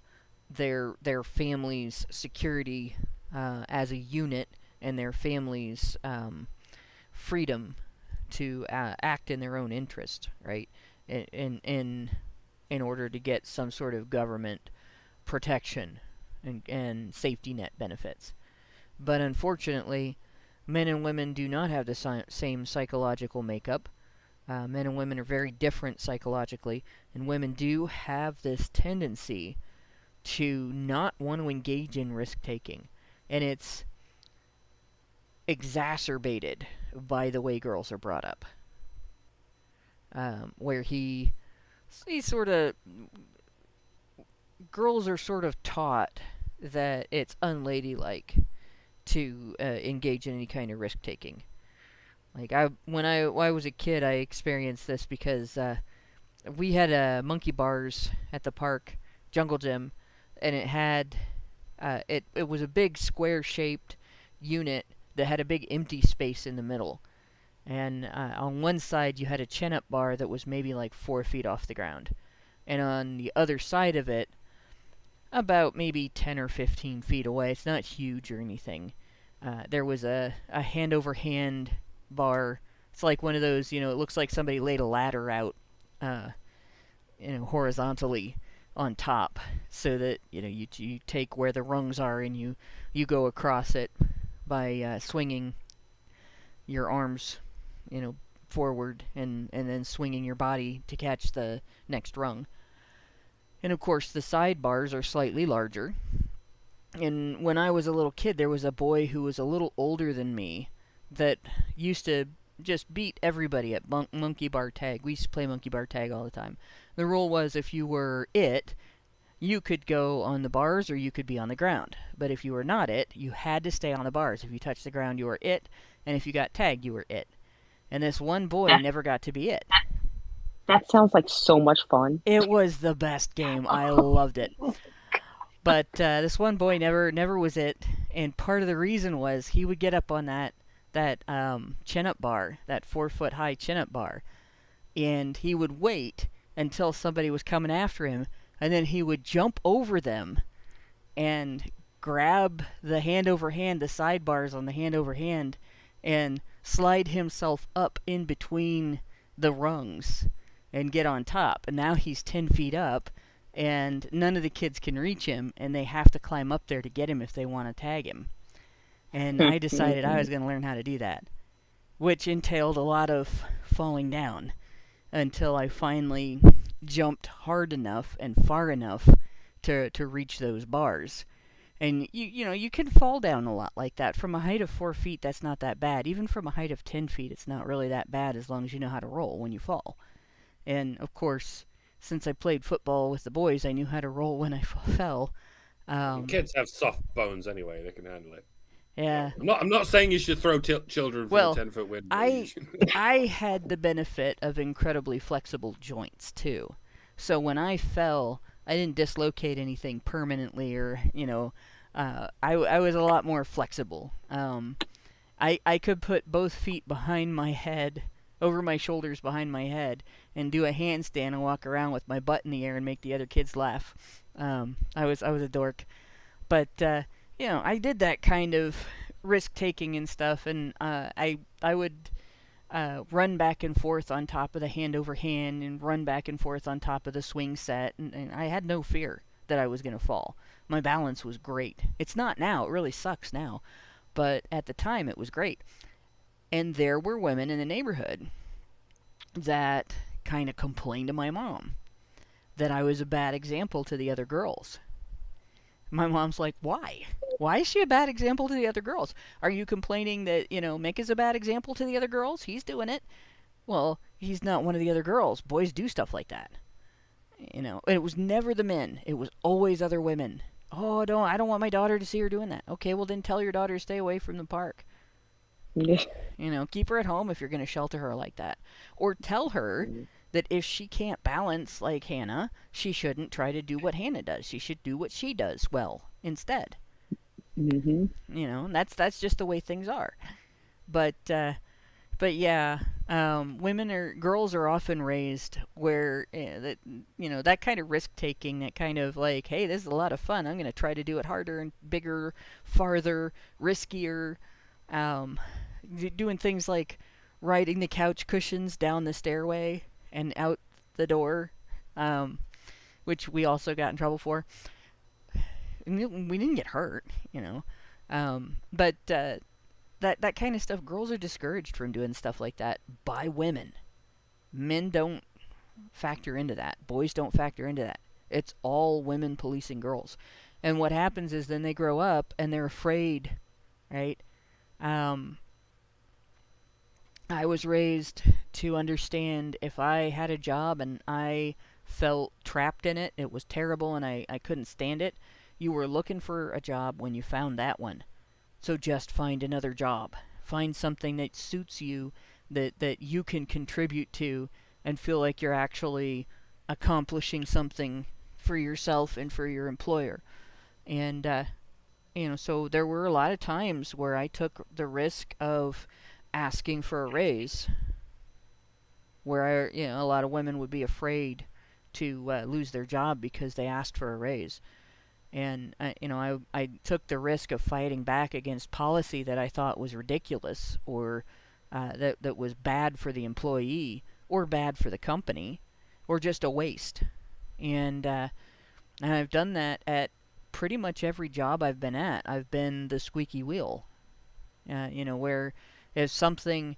their family's security as a unit, and their family's freedom to act in their own interest, right? In order to get some sort of government protection and safety net benefits. But unfortunately, men and women do not have the same psychological makeup. Men and women are very different psychologically, and women do have this tendency to not want to engage in risk taking. And it's exacerbated by the way girls are brought up, where he sort of girls are sort of taught that it's unladylike to engage in any kind of risk taking. Like when I was a kid, I experienced this because we had monkey bars at the park, jungle gym, and it had it was a big square-shaped unit that had a big empty space in the middle. And on one side, you had a chin-up bar that was maybe like 4 feet off the ground. And on the other side of it, about maybe 10 or 15 feet away, it's not huge or anything, there was a hand-over-hand bar. It's like one of those, it looks like somebody laid a ladder out, horizontally on top, so that, you take where the rungs are and you go across it by swinging your arms, forward and then swinging your body to catch the next rung. And of course, the sidebars are slightly larger. And when I was a little kid, there was a boy who was a little older than me that used to just beat everybody at monkey bar tag. We used to play monkey bar tag all the time. The rule was if you were it, you could go on the bars or you could be on the ground. But if you were not it, you had to stay on the bars. If you touched the ground, you were it. And if you got tagged, you were it. And this one boy never got to be it. That sounds like so much fun. It was the best game. I loved it. But this one boy never was it. And part of the reason was he would get up on that chin-up bar, that 4-foot-high chin-up bar. And he would wait until somebody was coming after him. And then he would jump over them and grab the hand-over-hand, the sidebars on the hand-over-hand, and slide himself up in between the rungs and get on top. And now he's 10 feet up, and none of the kids can reach him, and they have to climb up there to get him if they want to tag him. And I decided I was going to learn how to do that, which entailed a lot of falling down until I finally jumped hard enough and far enough to reach those bars. And you can fall down a lot like that. From a height of 4 feet, that's not that bad. Even from a height of 10 feet, it's not really that bad as long as you know how to roll when you fall. And, of course, since I played football with the boys, I knew how to roll when I fell. Kids have soft bones anyway. They can handle it. Yeah. I'm not saying you should throw children from a 10-foot window. I had the benefit of incredibly flexible joints, too. So when I fell, I didn't dislocate anything permanently or, I was a lot more flexible. I could put both feet behind my head, over my shoulders behind my head, and do a handstand and walk around with my butt in the air and make the other kids laugh. I was a dork. But, I did that kind of risk-taking and stuff, and I would run back and forth on top of the hand-over-hand and run back and forth on top of the swing set, and I had no fear that I was going to fall. My balance was great. It's not now. It really sucks now. But at the time, it was great. And there were women in the neighborhood that kind of complained to my mom that I was a bad example to the other girls. My mom's like, why? Why is she a bad example to the other girls? Are you complaining that, Mick is a bad example to the other girls? He's doing it. Well, he's not one of the other girls. Boys do stuff like that. And it was never the men. It was always other women. Oh, I don't want my daughter to see her doing that. Okay, well then tell your daughter to stay away from the park. Keep her at home if you're going to shelter her like that. Or tell her that if she can't balance like Hannah, she shouldn't try to do what Hannah does. She should do what she does well instead. That's just the way things are. But yeah, girls are often raised where that kind of risk taking, that kind of like, hey, this is a lot of fun. I'm going to try to do it harder and bigger, farther, riskier. Doing things like riding the couch cushions down the stairway and out the door, which we also got in trouble for. We didn't get hurt, but that kind of stuff, girls are discouraged from doing stuff like that by women. Men don't factor into that. Boys don't factor into that. It's all women policing girls. And what happens is then they grow up and they're afraid, right? I was raised to understand if I had a job and I felt trapped in it. It was terrible and I couldn't stand it. You were looking for a job when you found that one. So just find another job. Find something that suits you, that you can contribute to and feel like you're actually accomplishing something for yourself and for your employer. And, so there were a lot of times where I took the risk of asking for a raise, where a lot of women would be afraid to lose their job because they asked for a raise. And I took the risk of fighting back against policy that I thought was ridiculous, or that was bad for the employee, or bad for the company, or just a waste. And I've done that at pretty much every job I've been at. I've been the squeaky wheel. Where if something,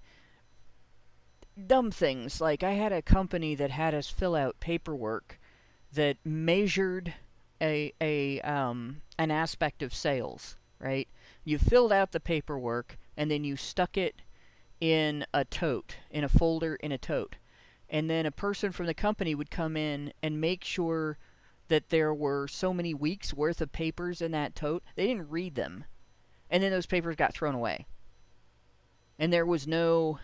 dumb things, like I had a company that had us fill out paperwork that measured an aspect of sales, right? You filled out the paperwork and then you stuck it in a tote, in a folder in a tote. And then a person from the company would come in and make sure that there were so many weeks worth of papers in that tote. They didn't read them. And then those papers got thrown away. And there was no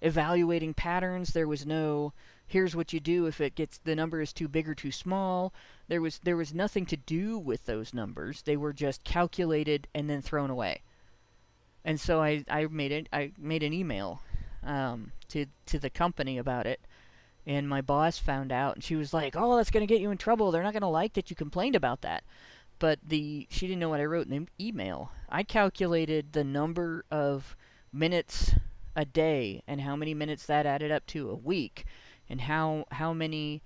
evaluating patterns. There was no, here's what you do if the number is too big or too small. There was nothing to do with those numbers. They were just calculated and then thrown away. And so I made an email to the company about it. And my boss found out, and she was like, "Oh, that's going to get you in trouble. They're not going to like that you complained about that." But she didn't know what I wrote in the email. I calculated the number of minutes a day and how many minutes that added up to a week, and how many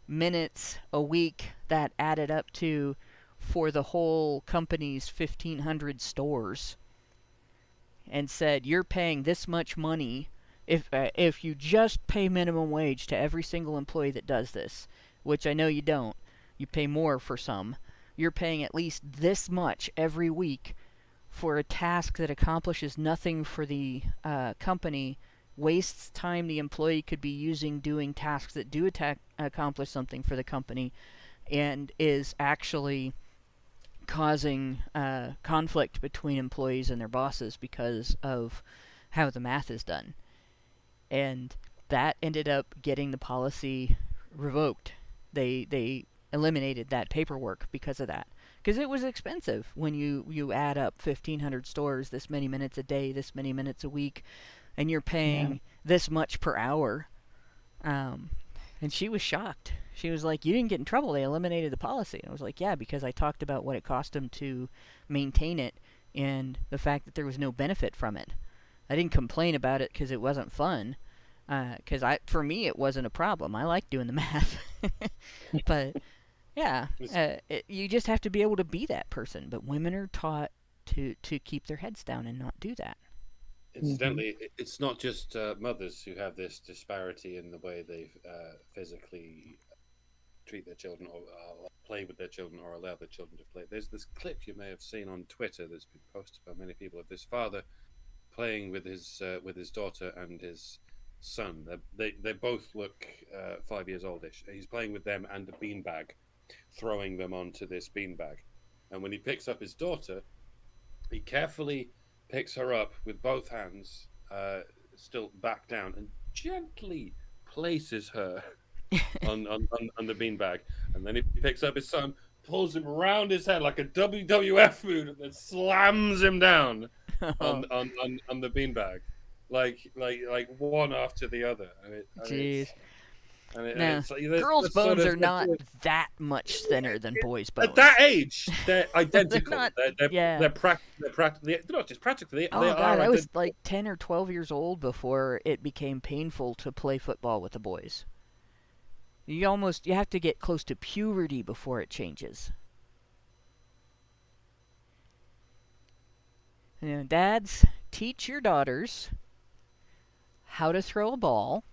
minutes a week that added up to for the whole company's 1,500 stores, and said, "You're paying this much money. If you just pay minimum wage to every single employee that does this, which I know you don't, you pay more for some, you're paying at least this much every week for a task that accomplishes nothing for the company, wastes time the employee could be using doing tasks that do accomplish something for the company, and is actually causing conflict between employees and their bosses because of how the math is done." And that ended up getting the policy revoked. They eliminated that paperwork because of that. Because it was expensive when you add up 1,500 stores, this many minutes a day, this many minutes a week, and you're paying this much per hour. And she was shocked. She was like, "You didn't get in trouble. They eliminated the policy." And I was like, "Yeah, because I talked about what it cost them to maintain it and the fact that there was no benefit from it. I didn't complain about it because it wasn't fun. Because for me, it wasn't a problem. I like doing the math." But yeah, you just have to be able to be that person. But women are taught to keep their heads down and not do that. Incidentally, it's not just mothers who have this disparity in the way they physically treat their children, or play with their children, or allow their children to play. There's this clip you may have seen on Twitter that's been posted by many people of this father playing with his daughter and his son. They both look 5 years oldish. He's playing with them and a beanbag, throwing them onto this beanbag. And when he picks up his daughter, he carefully picks her up with both hands, still back down, and gently places her on the beanbag. And then he picks up his son, pulls him around his head like a WWF move, and then slams him down on the beanbag, like one after the other. Jeez. Girls' bones are not that much thinner than boys' bones. At that age, they're identical. They're practically, not just practically. Oh God, I was like 10 or 12 years old before it became painful to play football with the boys. You have to get close to puberty before it changes. Dads, teach your daughters how to throw a ball.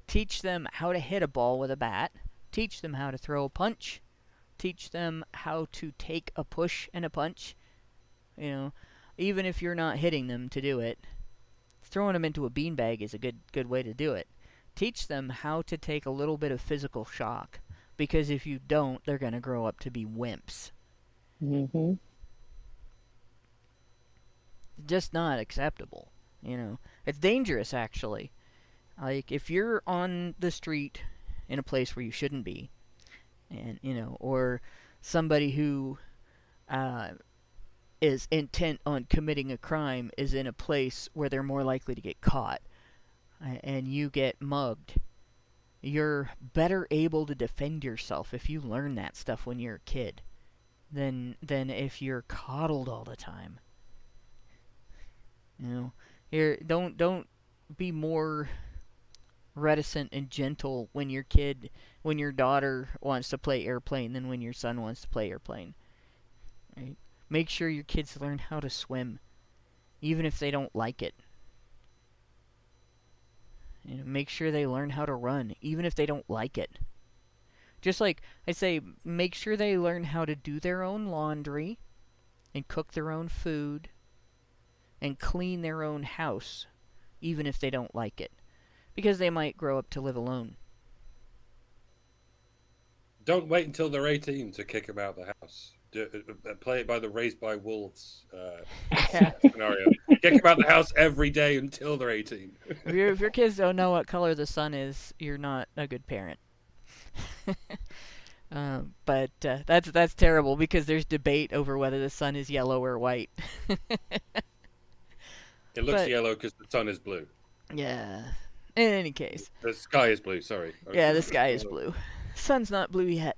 Teach them how to hit a ball with a bat. Teach them how to throw a punch. Teach them how to take a push and a punch. Even if you're not hitting them to do it, throwing them into a beanbag is a good way to do it. teach them how to take a little bit of physical shock. Because if you don't, they're going to grow up to be wimps. Mm-hmm. Just not acceptable, you know. It's dangerous, actually. Like, if you're on the street in a place where you shouldn't be, and, you know, or somebody who is intent on committing a crime is in a place where they're more likely to get caught, and you get mugged, you're better able to defend yourself if you learn that stuff when you're a kid than if you're coddled all the time. You know, don't be more reticent and gentle when your daughter wants to play airplane than when your son wants to play airplane. Right? Make sure your kids learn how to swim, even if they don't like it. You know, make sure they learn how to run, even if they don't like it. Just like I say, make sure they learn how to do their own laundry and cook their own food and clean their own house, even if they don't like it. Because they might grow up to live alone. Don't wait until they're 18 to kick them out of the house. Play it by the raised by wolves scenario. Kick them out of the house every day until they're 18. If your kids don't know what color the sun is, you're not a good parent. But that's terrible because there's debate over whether the sun is yellow or white. It looks yellow because the sun is blue. Yeah. In any case. The sky is blue, sorry. Yeah, the sky is blue. Sun's not blue yet.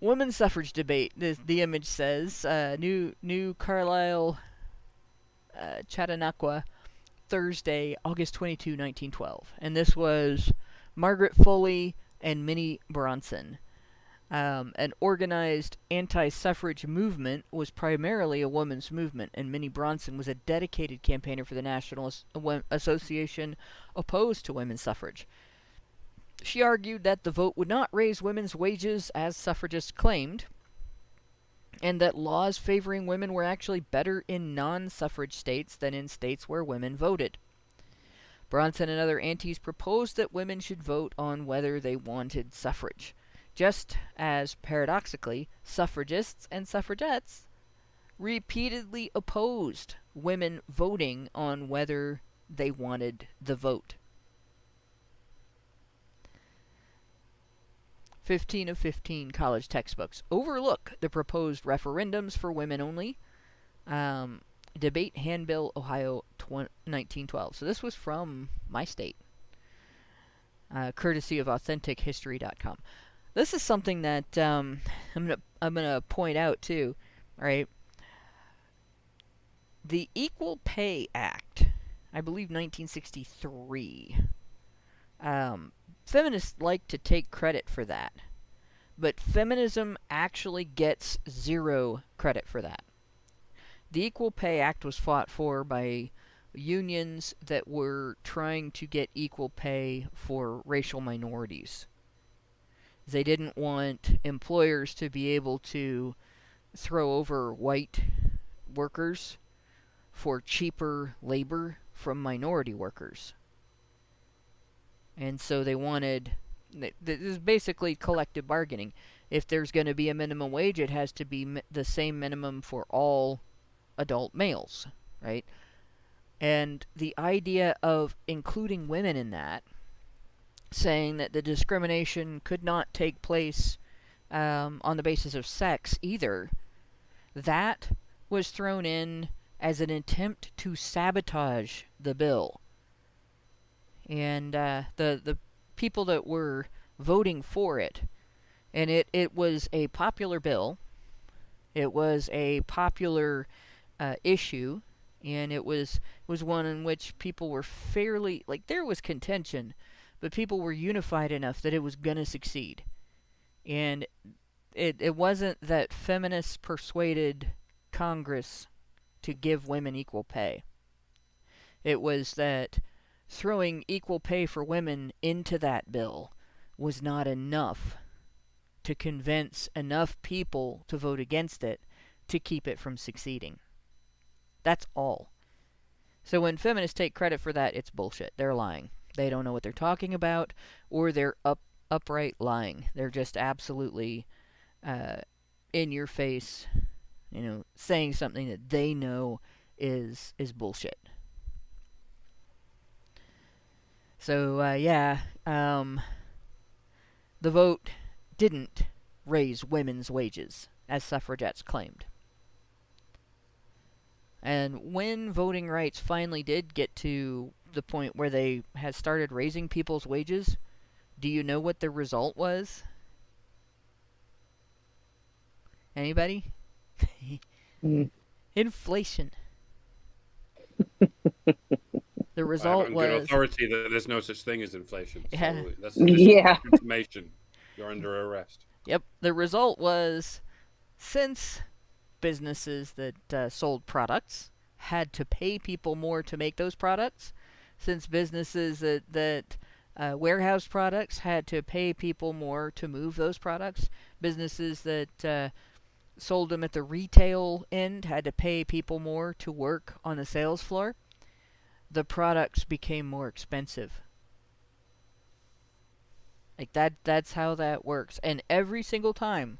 Women's suffrage debate. The image says, New Carlisle, Chautauqua, Thursday, August 22, 1912. And this was Margaret Foley and Minnie Bronson. An organized anti-suffrage movement was primarily a women's movement, and Minnie Bronson was a dedicated campaigner for the National Association opposed to women's suffrage. She argued that the vote would not raise women's wages, as suffragists claimed, and that laws favoring women were actually better in non-suffrage states than in states where women voted. Bronson and other antis proposed that women should vote on whether they wanted suffrage, just as, paradoxically, suffragists and suffragettes repeatedly opposed women voting on whether they wanted the vote. 15 of 15 college textbooks overlook the proposed referendums for women only. Debate Handbill, Ohio, 1912. So this was from my state, courtesy of AuthenticHistory.com. This is something that I'm gonna point out too. All right, the Equal Pay Act, I believe 1963. Feminists like to take credit for that, but feminism actually gets zero credit for that. The Equal Pay Act was fought for by unions that were trying to get equal pay for racial minorities. They didn't want employers to be able to throw over white workers for cheaper labor from minority workers. And so they wanted, this is basically collective bargaining. If there's going to be a minimum wage, it has to be the same minimum for all adult males, right? And the idea of including women in that, saying that the discrimination could not take place on the basis of sex either, that was thrown in as an attempt to sabotage the bill. And the people that were voting for it, and it was a popular bill, it was a popular issue, and it was one in which people were fairly, like, there was contention, but people were unified enough that it was going to succeed. And it wasn't that feminists persuaded Congress to give women equal pay. It was that throwing equal pay for women into that bill was not enough to convince enough people to vote against it to keep it from succeeding. That's all. So when feminists take credit for that, it's bullshit. They're lying. They don't know what they're talking about, or they're upright lying. They're just absolutely in your face, saying something that they know is bullshit. So, the vote didn't raise women's wages, as suffragettes claimed. And when voting rights finally did get to the point where they had started raising people's wages, do you know what the result was? Anybody? Inflation. The result I'm was good authority that there's no such thing as inflation. Yeah. So that's Yeah. information. You're under arrest. Yep. The result was, since businesses that sold products had to pay people more to make those products, since businesses that warehouse products had to pay people more to move those products, businesses that sold them at the retail end had to pay people more to work on the sales floor, the products became more expensive. Like that's how that works. And every single time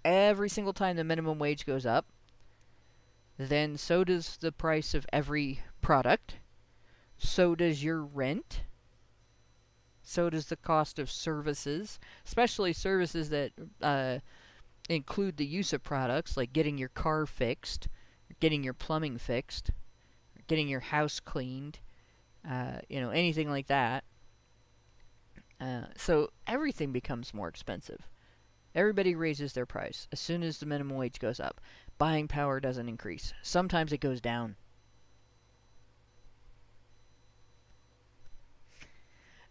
the minimum wage goes up, then so does the price of every product, so does your rent, so does the cost of services, especially services that include the use of products, like getting your car fixed, getting your plumbing fixed, getting your house cleaned, anything like that. So everything becomes more expensive. Everybody raises their price as soon as the minimum wage goes up. Buying power doesn't increase. Sometimes it goes down.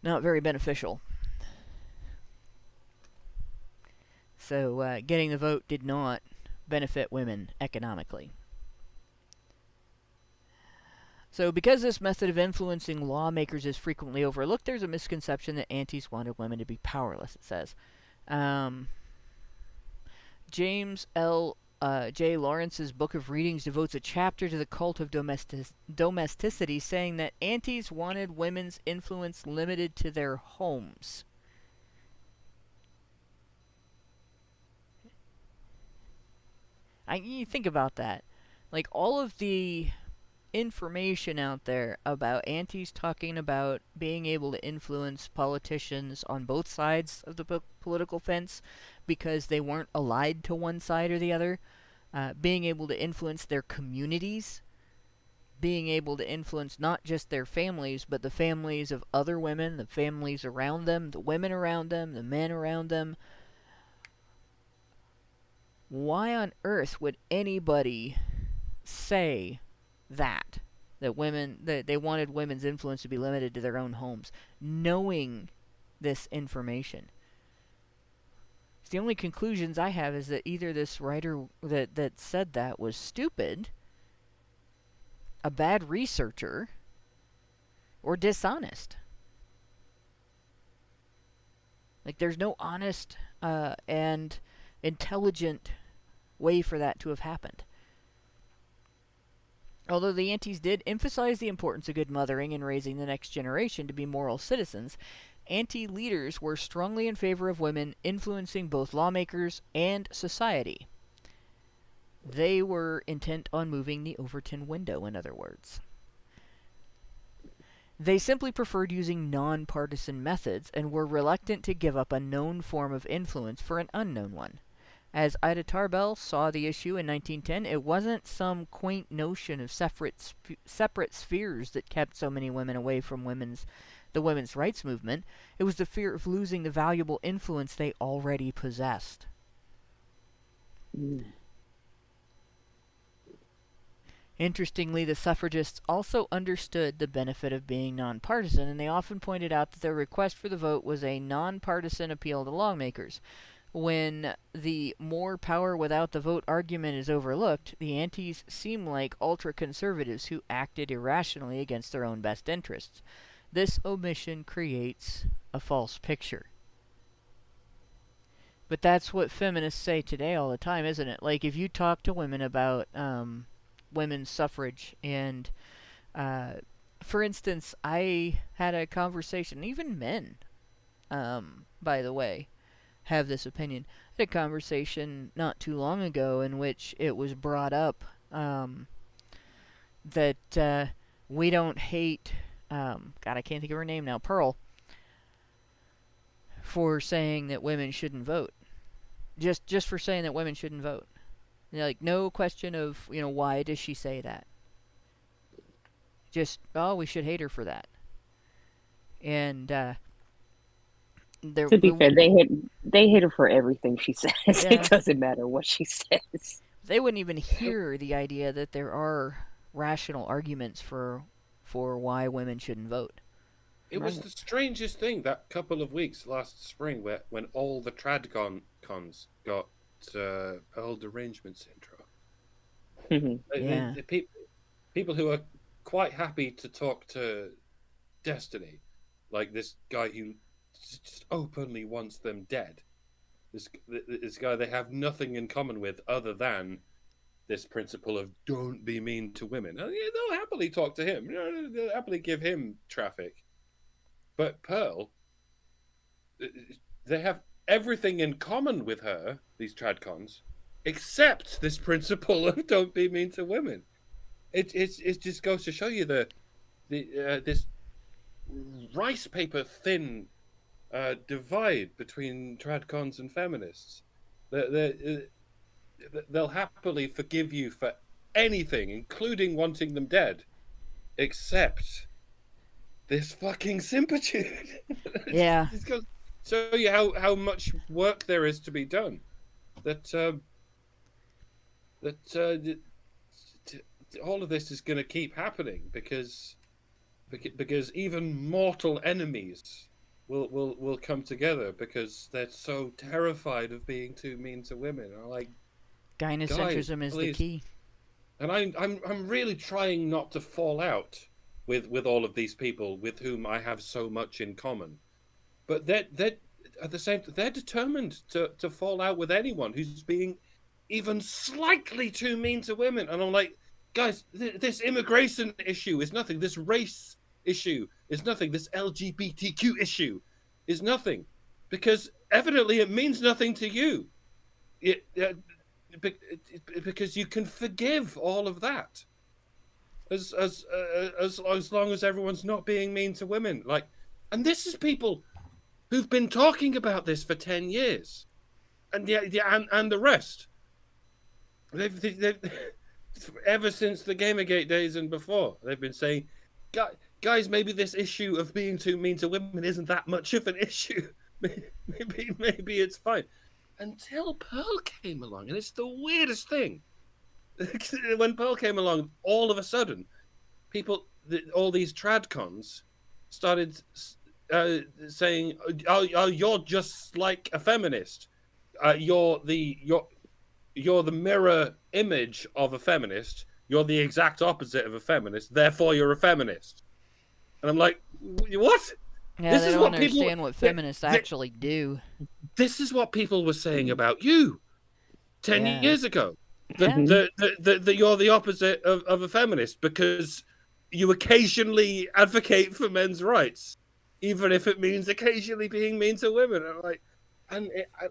Not very beneficial. So getting the vote did not benefit women economically. So because this method of influencing lawmakers is frequently overlooked, there's a misconception that antis wanted women to be powerless, it says. James L. J. Lawrence's Book of Readings devotes a chapter to the cult of domesticity, saying that antis wanted women's influence limited to their homes. You think about that. Like, all of the information out there about antis talking about being able to influence politicians on both sides of the political fence because they weren't allied to one side or the other, being able to influence their communities, being able to influence not just their families, but the families of other women, the families around them, the women around them, the men around them. Why on earth would anybody say that they wanted women's influence to be limited to their own homes, knowing this information? It's the only conclusions I have is that either this writer that said that was stupid, a bad researcher, or dishonest. Like, there's no honest and intelligent way for that to have happened. Although the antis did emphasize the importance of good mothering and raising the next generation to be moral citizens, anti-leaders were strongly in favor of women influencing both lawmakers and society. They were intent on moving the Overton window, in other words. They simply preferred using nonpartisan methods and were reluctant to give up a known form of influence for an unknown one. As Ida Tarbell saw the issue in 1910, it wasn't some quaint notion of separate spheres that kept so many women away from the women's rights movement. It was the fear of losing the valuable influence they already possessed. Interestingly, the suffragists also understood the benefit of being nonpartisan, and they often pointed out that their request for the vote was a nonpartisan appeal to lawmakers. When the more power without the vote argument is overlooked, the antis seem like ultra-conservatives who acted irrationally against their own best interests. This omission creates a false picture. But that's what feminists say today all the time, isn't it? Like, if you talk to women about women's suffrage and for instance, I had a conversation, even men, by the way, have this opinion. I had a conversation not too long ago in which it was brought up that we don't hate, God, I can't think of her name now, Pearl, for saying that women shouldn't vote. Just for saying that women shouldn't vote. Like, no question of, why does she say that? Just, we should hate her for that. And, to be fair, they hate her for everything she says. Yeah. It doesn't matter what she says. They wouldn't even hear the idea that there are rational arguments for why women shouldn't vote. It was the strangest thing that couple of weeks last spring when all the tradcons got Pearl derangement syndrome. Yeah. People who are quite happy to talk to Destiny, like this guy who just openly wants them dead. This guy they have nothing in common with other than this principle of don't be mean to women. And they'll happily talk to him. They'll happily give him traffic. But Pearl, they have everything in common with her, these tradcons, except this principle of don't be mean to women. It just goes to show you this rice paper thin divide between tradcons and feminists. They'll happily forgive you for anything, including wanting them dead, except this fucking simpitude. Yeah. It's goes to show you how much work there is to be done. All of this is going to keep happening because even mortal enemies will come together because they're so terrified of being too mean to women. I'm like, gynocentrism is the key. And I'm really trying not to fall out with all of these people with whom I have so much in common, but they're at the same time they're determined to fall out with anyone who's being even slightly too mean to women. And I'm like, guys, this immigration issue is nothing. This race issue is nothing. This LGBTQ issue is nothing, because evidently it means nothing to you. Because you can forgive all of that, as long as everyone's not being mean to women. Like, and this is people who've been talking about this for 10 years, and and the rest. They've ever since the Gamergate days and before, they've been saying, guys, maybe this issue of being too mean to women isn't that much of an issue. Maybe it's fine. Until Pearl came along, and it's the weirdest thing. When Pearl came along, all of a sudden, all these tradcons started saying, "Oh, you're just like a feminist. You're the mirror image of a feminist. You're the exact opposite of a feminist. Therefore, you're a feminist." And I'm like, what? Yeah, they don't understand what feminists actually do. This is what people were saying about you 10 years ago. That you're the opposite of a feminist because you occasionally advocate for men's rights, even if it means occasionally being mean to women. I'm like,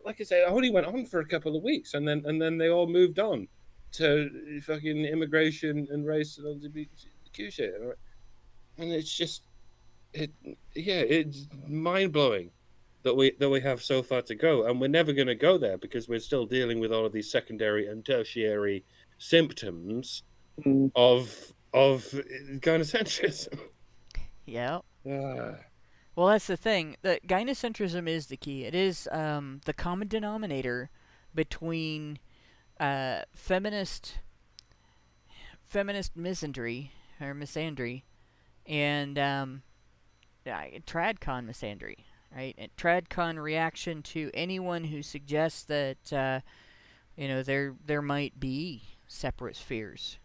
like I say, it only went on for a couple of weeks, and then they all moved on to fucking immigration and race and LGBTQ shit. And it's just, it's mind blowing that we have so far to go, and we're never going to go there because we're still dealing with all of these secondary and tertiary symptoms of gynocentrism. Yeah. Well, that's the thing. That gynocentrism is the key. It is the common denominator between feminist misandry or misandry and tradcon misandry, right? And tradcon reaction to anyone who suggests that there might be separate spheres.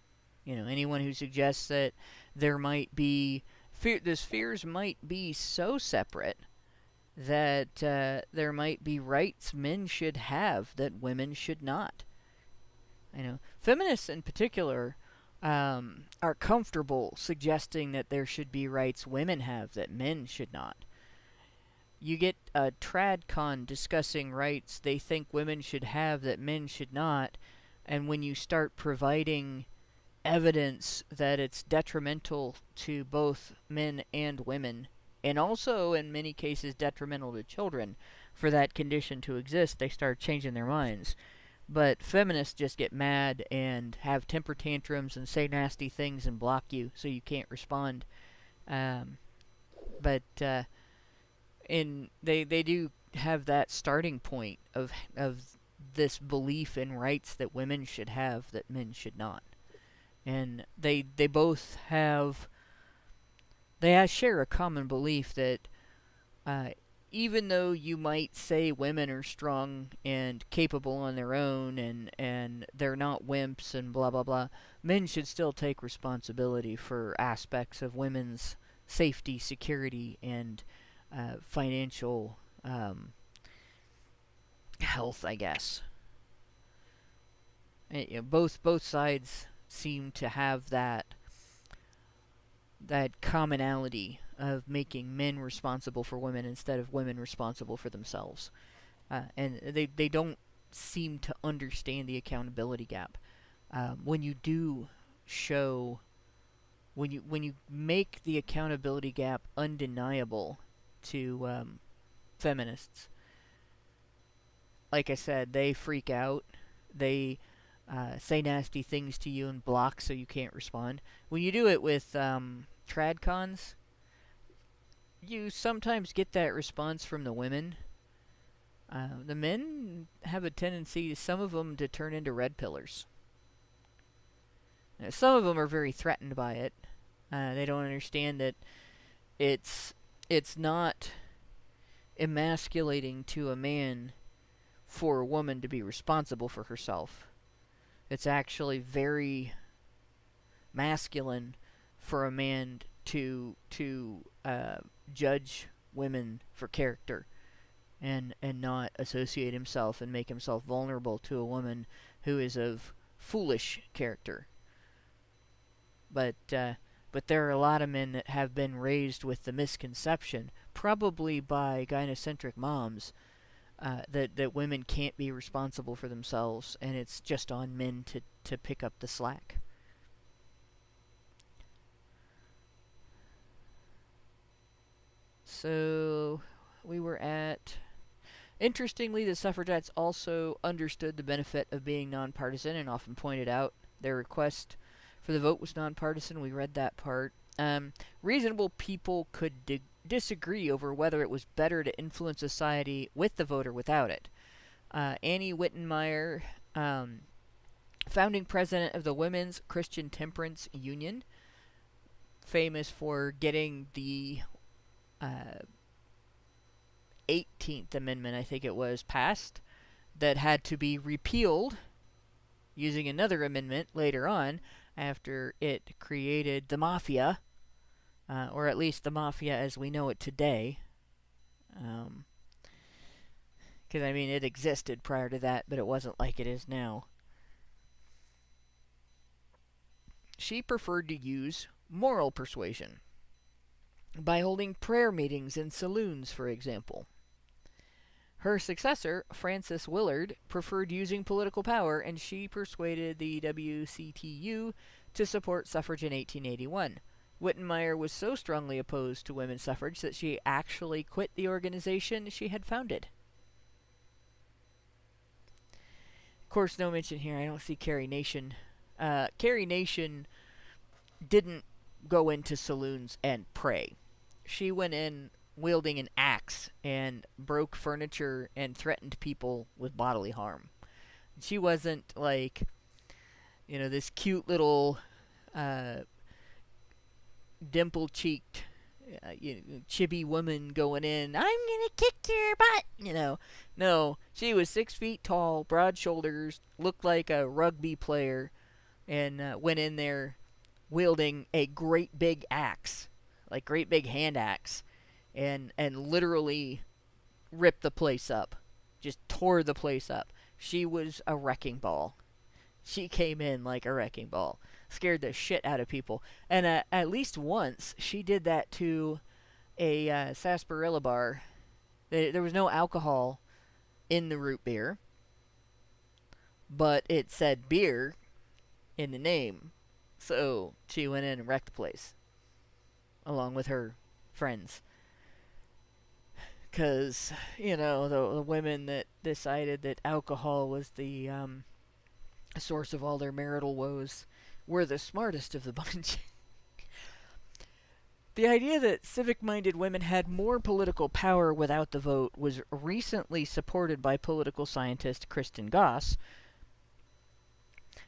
Anyone who suggests that there might be the spheres might be so separate that there might be rights men should have that women should not. Feminists in particular are comfortable suggesting that there should be rights women have that men should not. You get a tradcon discussing rights they think women should have that men should not, and when you start providing evidence that it's detrimental to both men and women, and also in many cases detrimental to children for that condition to exist, they start changing their minds. But feminists just get mad and have temper tantrums and say nasty things and block you so you can't respond. But they do have that starting point of this belief in rights that women should have that men should not. And they both have, share a common belief that even though you might say women are strong and capable on their own and they're not wimps and blah blah blah, men should still take responsibility for aspects of women's safety, security, and financial health, I guess. Both sides seem to have that commonality of making men responsible for women instead of women responsible for themselves. And they don't seem to understand the accountability gap. When you do show, when you make the accountability gap undeniable to feminists, like I said, they freak out. They say nasty things to you and block so you can't respond. When you do it with tradcons, you sometimes get that response from the women. The men have a tendency, some of them, to turn into red pillars. Now, some of them are very threatened by it. They don't understand that it's not emasculating to a man for a woman to be responsible for herself. It's actually very masculine for a man to judge women for character and not associate himself and make himself vulnerable to a woman who is of foolish character. But there are a lot of men that have been raised with the misconception, probably by gynocentric moms, that women can't be responsible for themselves, and it's just on men to pick up the slack. So we were at... Interestingly, the suffragettes also understood the benefit of being nonpartisan and often pointed out their request for the vote was nonpartisan. We read that part. Reasonable people could disagree over whether it was better to influence society with the vote or without it. Annie Wittenmeyer, founding president of the Women's Christian Temperance Union, famous for getting the 18th Amendment, I think it was, passed, that had to be repealed using another amendment later on after it created the mafia, or at least the mafia as we know it today. Because, I mean, it existed prior to that, but it wasn't like it is now. She preferred to use moral persuasion by holding prayer meetings in saloons, for example. Her successor, Frances Willard, preferred using political power, and she persuaded the WCTU to support suffrage in 1881. Wittenmeyer was so strongly opposed to women's suffrage that she actually quit the organization she had founded. Of course, no mention here. I don't see Carrie Nation. Carrie Nation didn't go into saloons and pray. She went in wielding an axe and broke furniture and threatened people with bodily harm. She wasn't like, this cute little dimple-cheeked chibi woman going in, I'm gonna kick your butt, No, she was 6 feet tall, broad shoulders, looked like a rugby player, and went in there wielding a great big axe, like great big hand axe, and literally ripped the place up, just tore the place up. She was a wrecking ball. She came in like a wrecking ball. scared the shit out of people. And at least once, she did that to a sarsaparilla bar. There was no alcohol in the root beer, but it said beer in the name. So she went in and wrecked the place, along with her friends. Because, the women that decided that alcohol was the source of all their marital woes were the smartest of the bunch. The idea that civic-minded women had more political power without the vote was recently supported by political scientist Kristen Goss,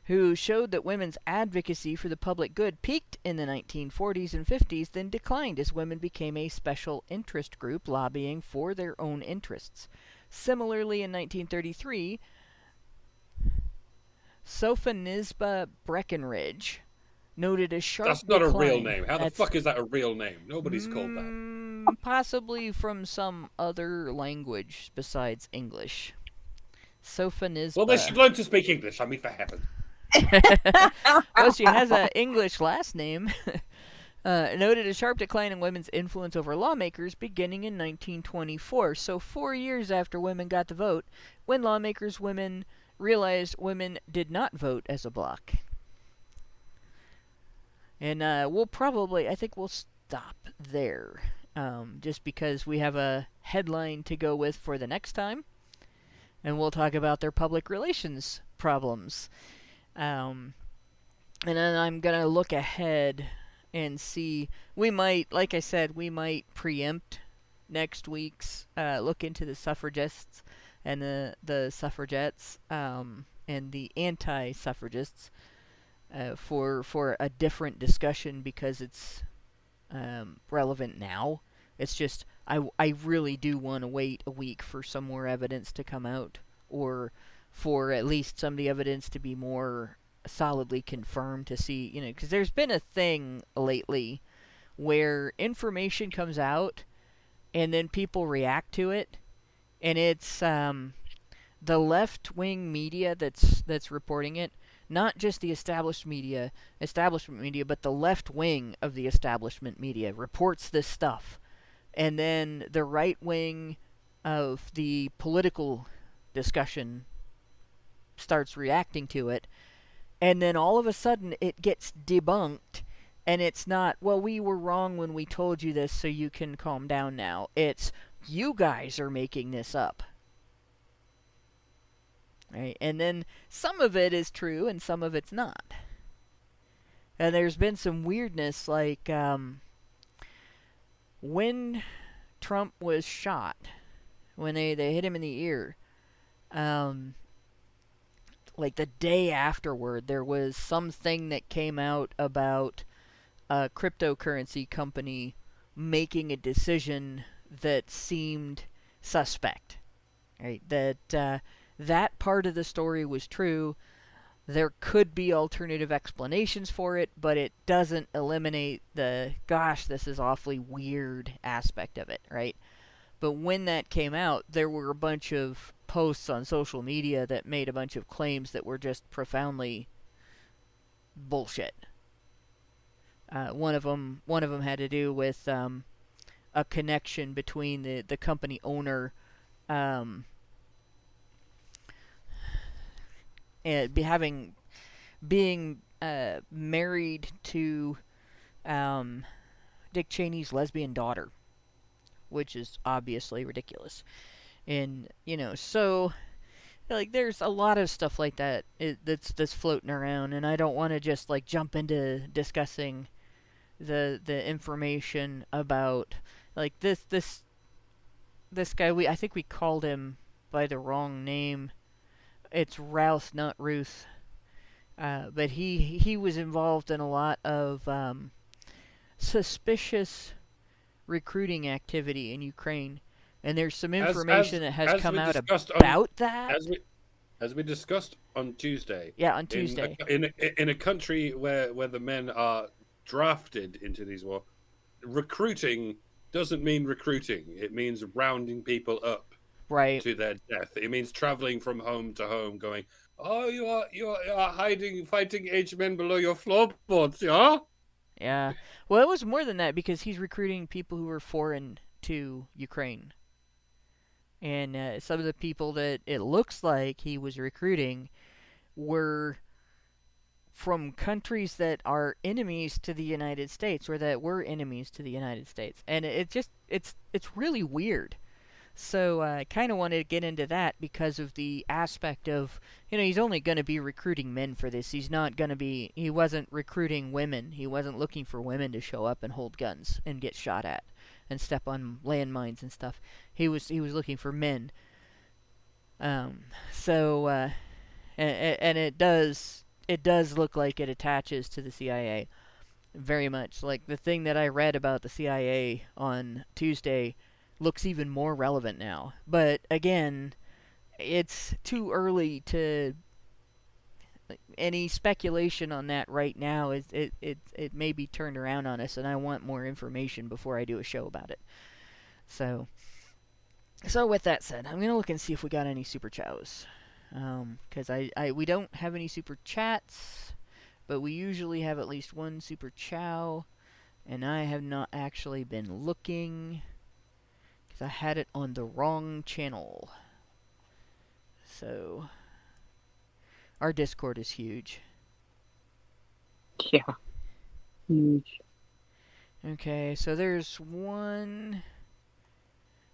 who showed that women's advocacy for the public good peaked in the 1940s and 50s, then declined as women became a special interest group lobbying for their own interests. Similarly, in 1933, Sophonisba Breckinridge noted a sharp That's not decline. a real name. How the fuck is that a real name? Nobody's called that. Possibly from some other language besides English. Sophonisba. Well, they should learn to speak English. I mean, for heaven. Well, she has an English last name. Noted a sharp decline in women's influence over lawmakers beginning in 1924. So 4 years after women got the vote, when women realized women did not vote as a bloc. And I think we'll stop there, just because we have a headline to go with for the next time, and we'll talk about their public relations problems. And then I'm going to look ahead and see, we might preempt next week's look into the suffragists and the suffragettes and the anti-suffragists. For a different discussion because it's relevant now. It's just I really do want to wait a week for some more evidence to come out, or for at least some of the evidence to be more solidly confirmed, to see, because there's been a thing lately where information comes out and then people react to it, and it's the left-wing media that's reporting it. Not just the establishment media, but the left wing of the establishment media reports this stuff. And then the right wing of the political discussion starts reacting to it. And then all of a sudden it gets debunked. And it's not, well, we were wrong when we told you this, so you can calm down now. It's, you guys are making this up. Right? And then some of it is true and some of it's not. And there's been some weirdness, like when Trump was shot, when they hit him in the ear, like the day afterward, there was something that came out about a cryptocurrency company making a decision that seemed suspect. Right? That part of the story was true. There could be alternative explanations for it, but it doesn't eliminate the, gosh, this is awfully weird aspect of it, right? But when that came out, there were a bunch of posts on social media that made a bunch of claims that were just profoundly bullshit. One of them had to do with a connection between the company owner and being married to Dick Cheney's lesbian daughter, which is obviously ridiculous. And so like there's a lot of stuff like that that's floating around, and I don't want to just like jump into discussing the information about like this guy. I think we called him by the wrong name. It's Routh, not Ruth. But he was involved in a lot of suspicious recruiting activity in Ukraine. And there's some information that has come out about that. As we discussed on Tuesday. Yeah, on Tuesday. In a country where the men are drafted into these wars, recruiting doesn't mean recruiting. It means rounding people up. Right. To their death. It means traveling from home to home going, Oh, you are hiding, fighting H-men below your floorboards, yeah? Yeah. Well, it was more than that because he's recruiting people who are foreign to Ukraine. And some of the people that it looks like he was recruiting were from countries that are enemies to the United States or that were enemies to the United States. And it's really weird. So I kind of wanted to get into that because of the aspect of, he's only going to be recruiting men for this. He wasn't recruiting women. He wasn't looking for women to show up and hold guns and get shot at and step on landmines and stuff. He was looking for men. So and it does look like it attaches to the CIA very much. Like the thing that I read about the CIA on Tuesday looks even more relevant now. But again, it's too early to any speculation on that right now. It may be turned around on us, and I want more information before I do a show about it. So with that said, I'm gonna look and see if we got any super chows, because we don't have any super chats, but we usually have at least one super chow, and I have not actually been looking. I had it on the wrong channel. So, our Discord is huge. Yeah. Huge. Okay, so there's one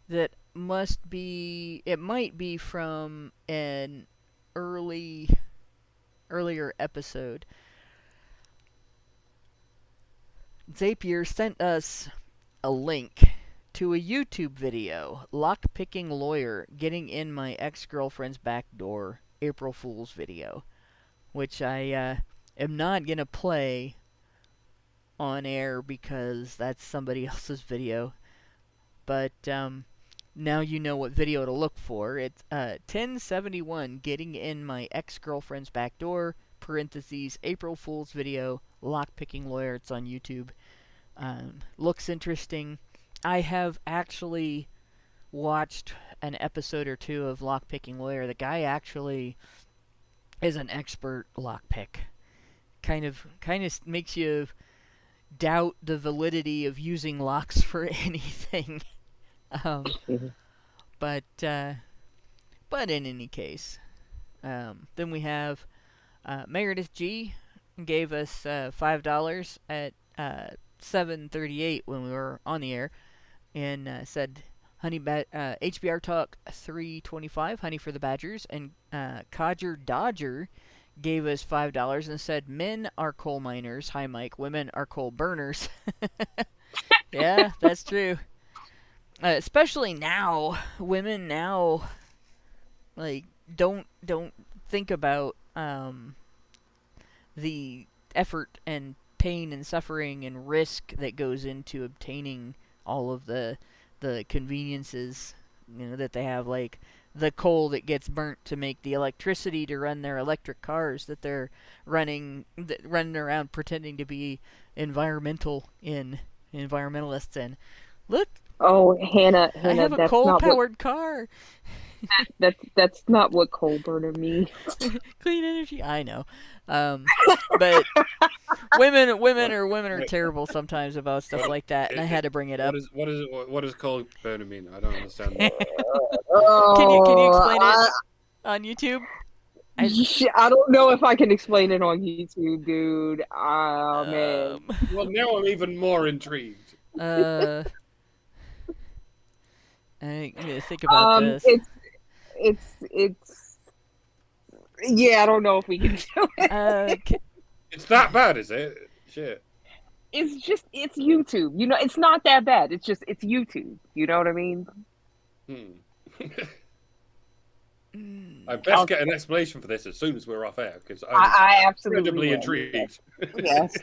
that it might be from an earlier episode. Zapier sent us a link to a YouTube video, lock-picking lawyer getting in my ex-girlfriend's back door, April Fool's video, which I am not going to play on air because that's somebody else's video. But now you know what video to look for. It's 1071 getting in my ex-girlfriend's back door, parentheses, April Fool's video, lock-picking lawyer. It's on YouTube. Looks interesting. I have actually watched an episode or two of Lockpicking Lawyer. The guy actually is an expert lockpick. Kind of makes you doubt the validity of using locks for anything. But in any case, then we have Meredith G gave us $5 at 7:38 when we were on the air. And said, HBR Talk 325, honey for the Badgers. And Codger Dodger gave us $5 and said, men are coal miners. Hi, Mike. Women are coal burners. Yeah, that's true. Especially now. Women now, like, don't think about the effort and pain and suffering and risk that goes into obtaining all of the conveniences, that they have, like the coal that gets burnt to make the electricity to run their electric cars that they're running around pretending to be environmentalists in. Look, Oh, Hannah, I have a coal-powered car. That's not what coal burner means. Clean energy. I know, but women are terrible sometimes about stuff like that, and I had to bring it up. What does coal burner mean? I don't understand. Can you explain it on YouTube? I don't know if I can explain it on YouTube, dude. Oh man. Well, now I'm even more intrigued. I need to think about this. It's yeah, I don't know if we can do it. It's that bad, is it? Shit. It's YouTube. It's not that bad. It's YouTube. You know what I mean? I best get an explanation for this as soon as we're off air, because I absolutely incredibly intrigued. Yes.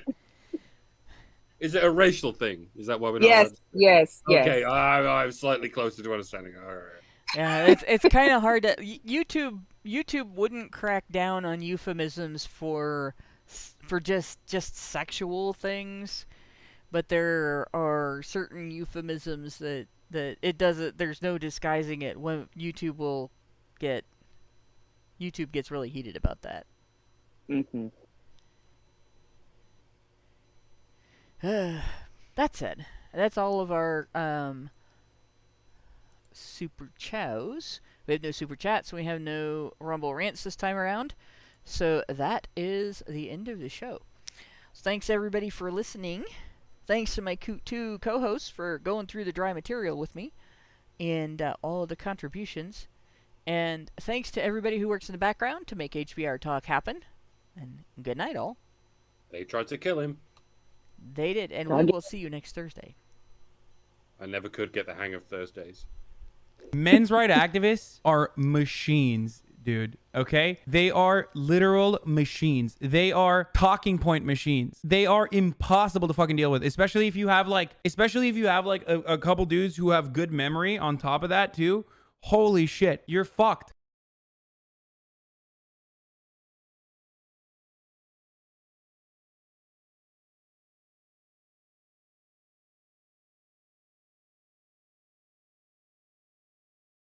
Is it a racial thing? Is that why we're not? Yes. Okay, I'm slightly closer to understanding. All right. Yeah, it's kind of hard to YouTube wouldn't crack down on euphemisms for just sexual things, but there are certain euphemisms that it doesn't. There's no disguising it. When YouTube will get YouTube gets really heated about that. Mm-hmm. That said, that's all of our super chows. We have no super chats. We have no Rumble rants this time around. So that is the end of the show. So thanks everybody for listening. Thanks to my two co-hosts for going through the dry material with me and all of the contributions. And thanks to everybody who works in the background to make HBR Talk happen. And good night, all. They tried to kill him. They did, and we will see you next Thursday. I never could get the hang of Thursdays. Men's rights activists are machines, dude. Okay? They are literal machines. They are talking point machines. They are impossible to fucking deal with, especially if you have like a couple dudes who have good memory on top of that too. Holy shit, you're fucked.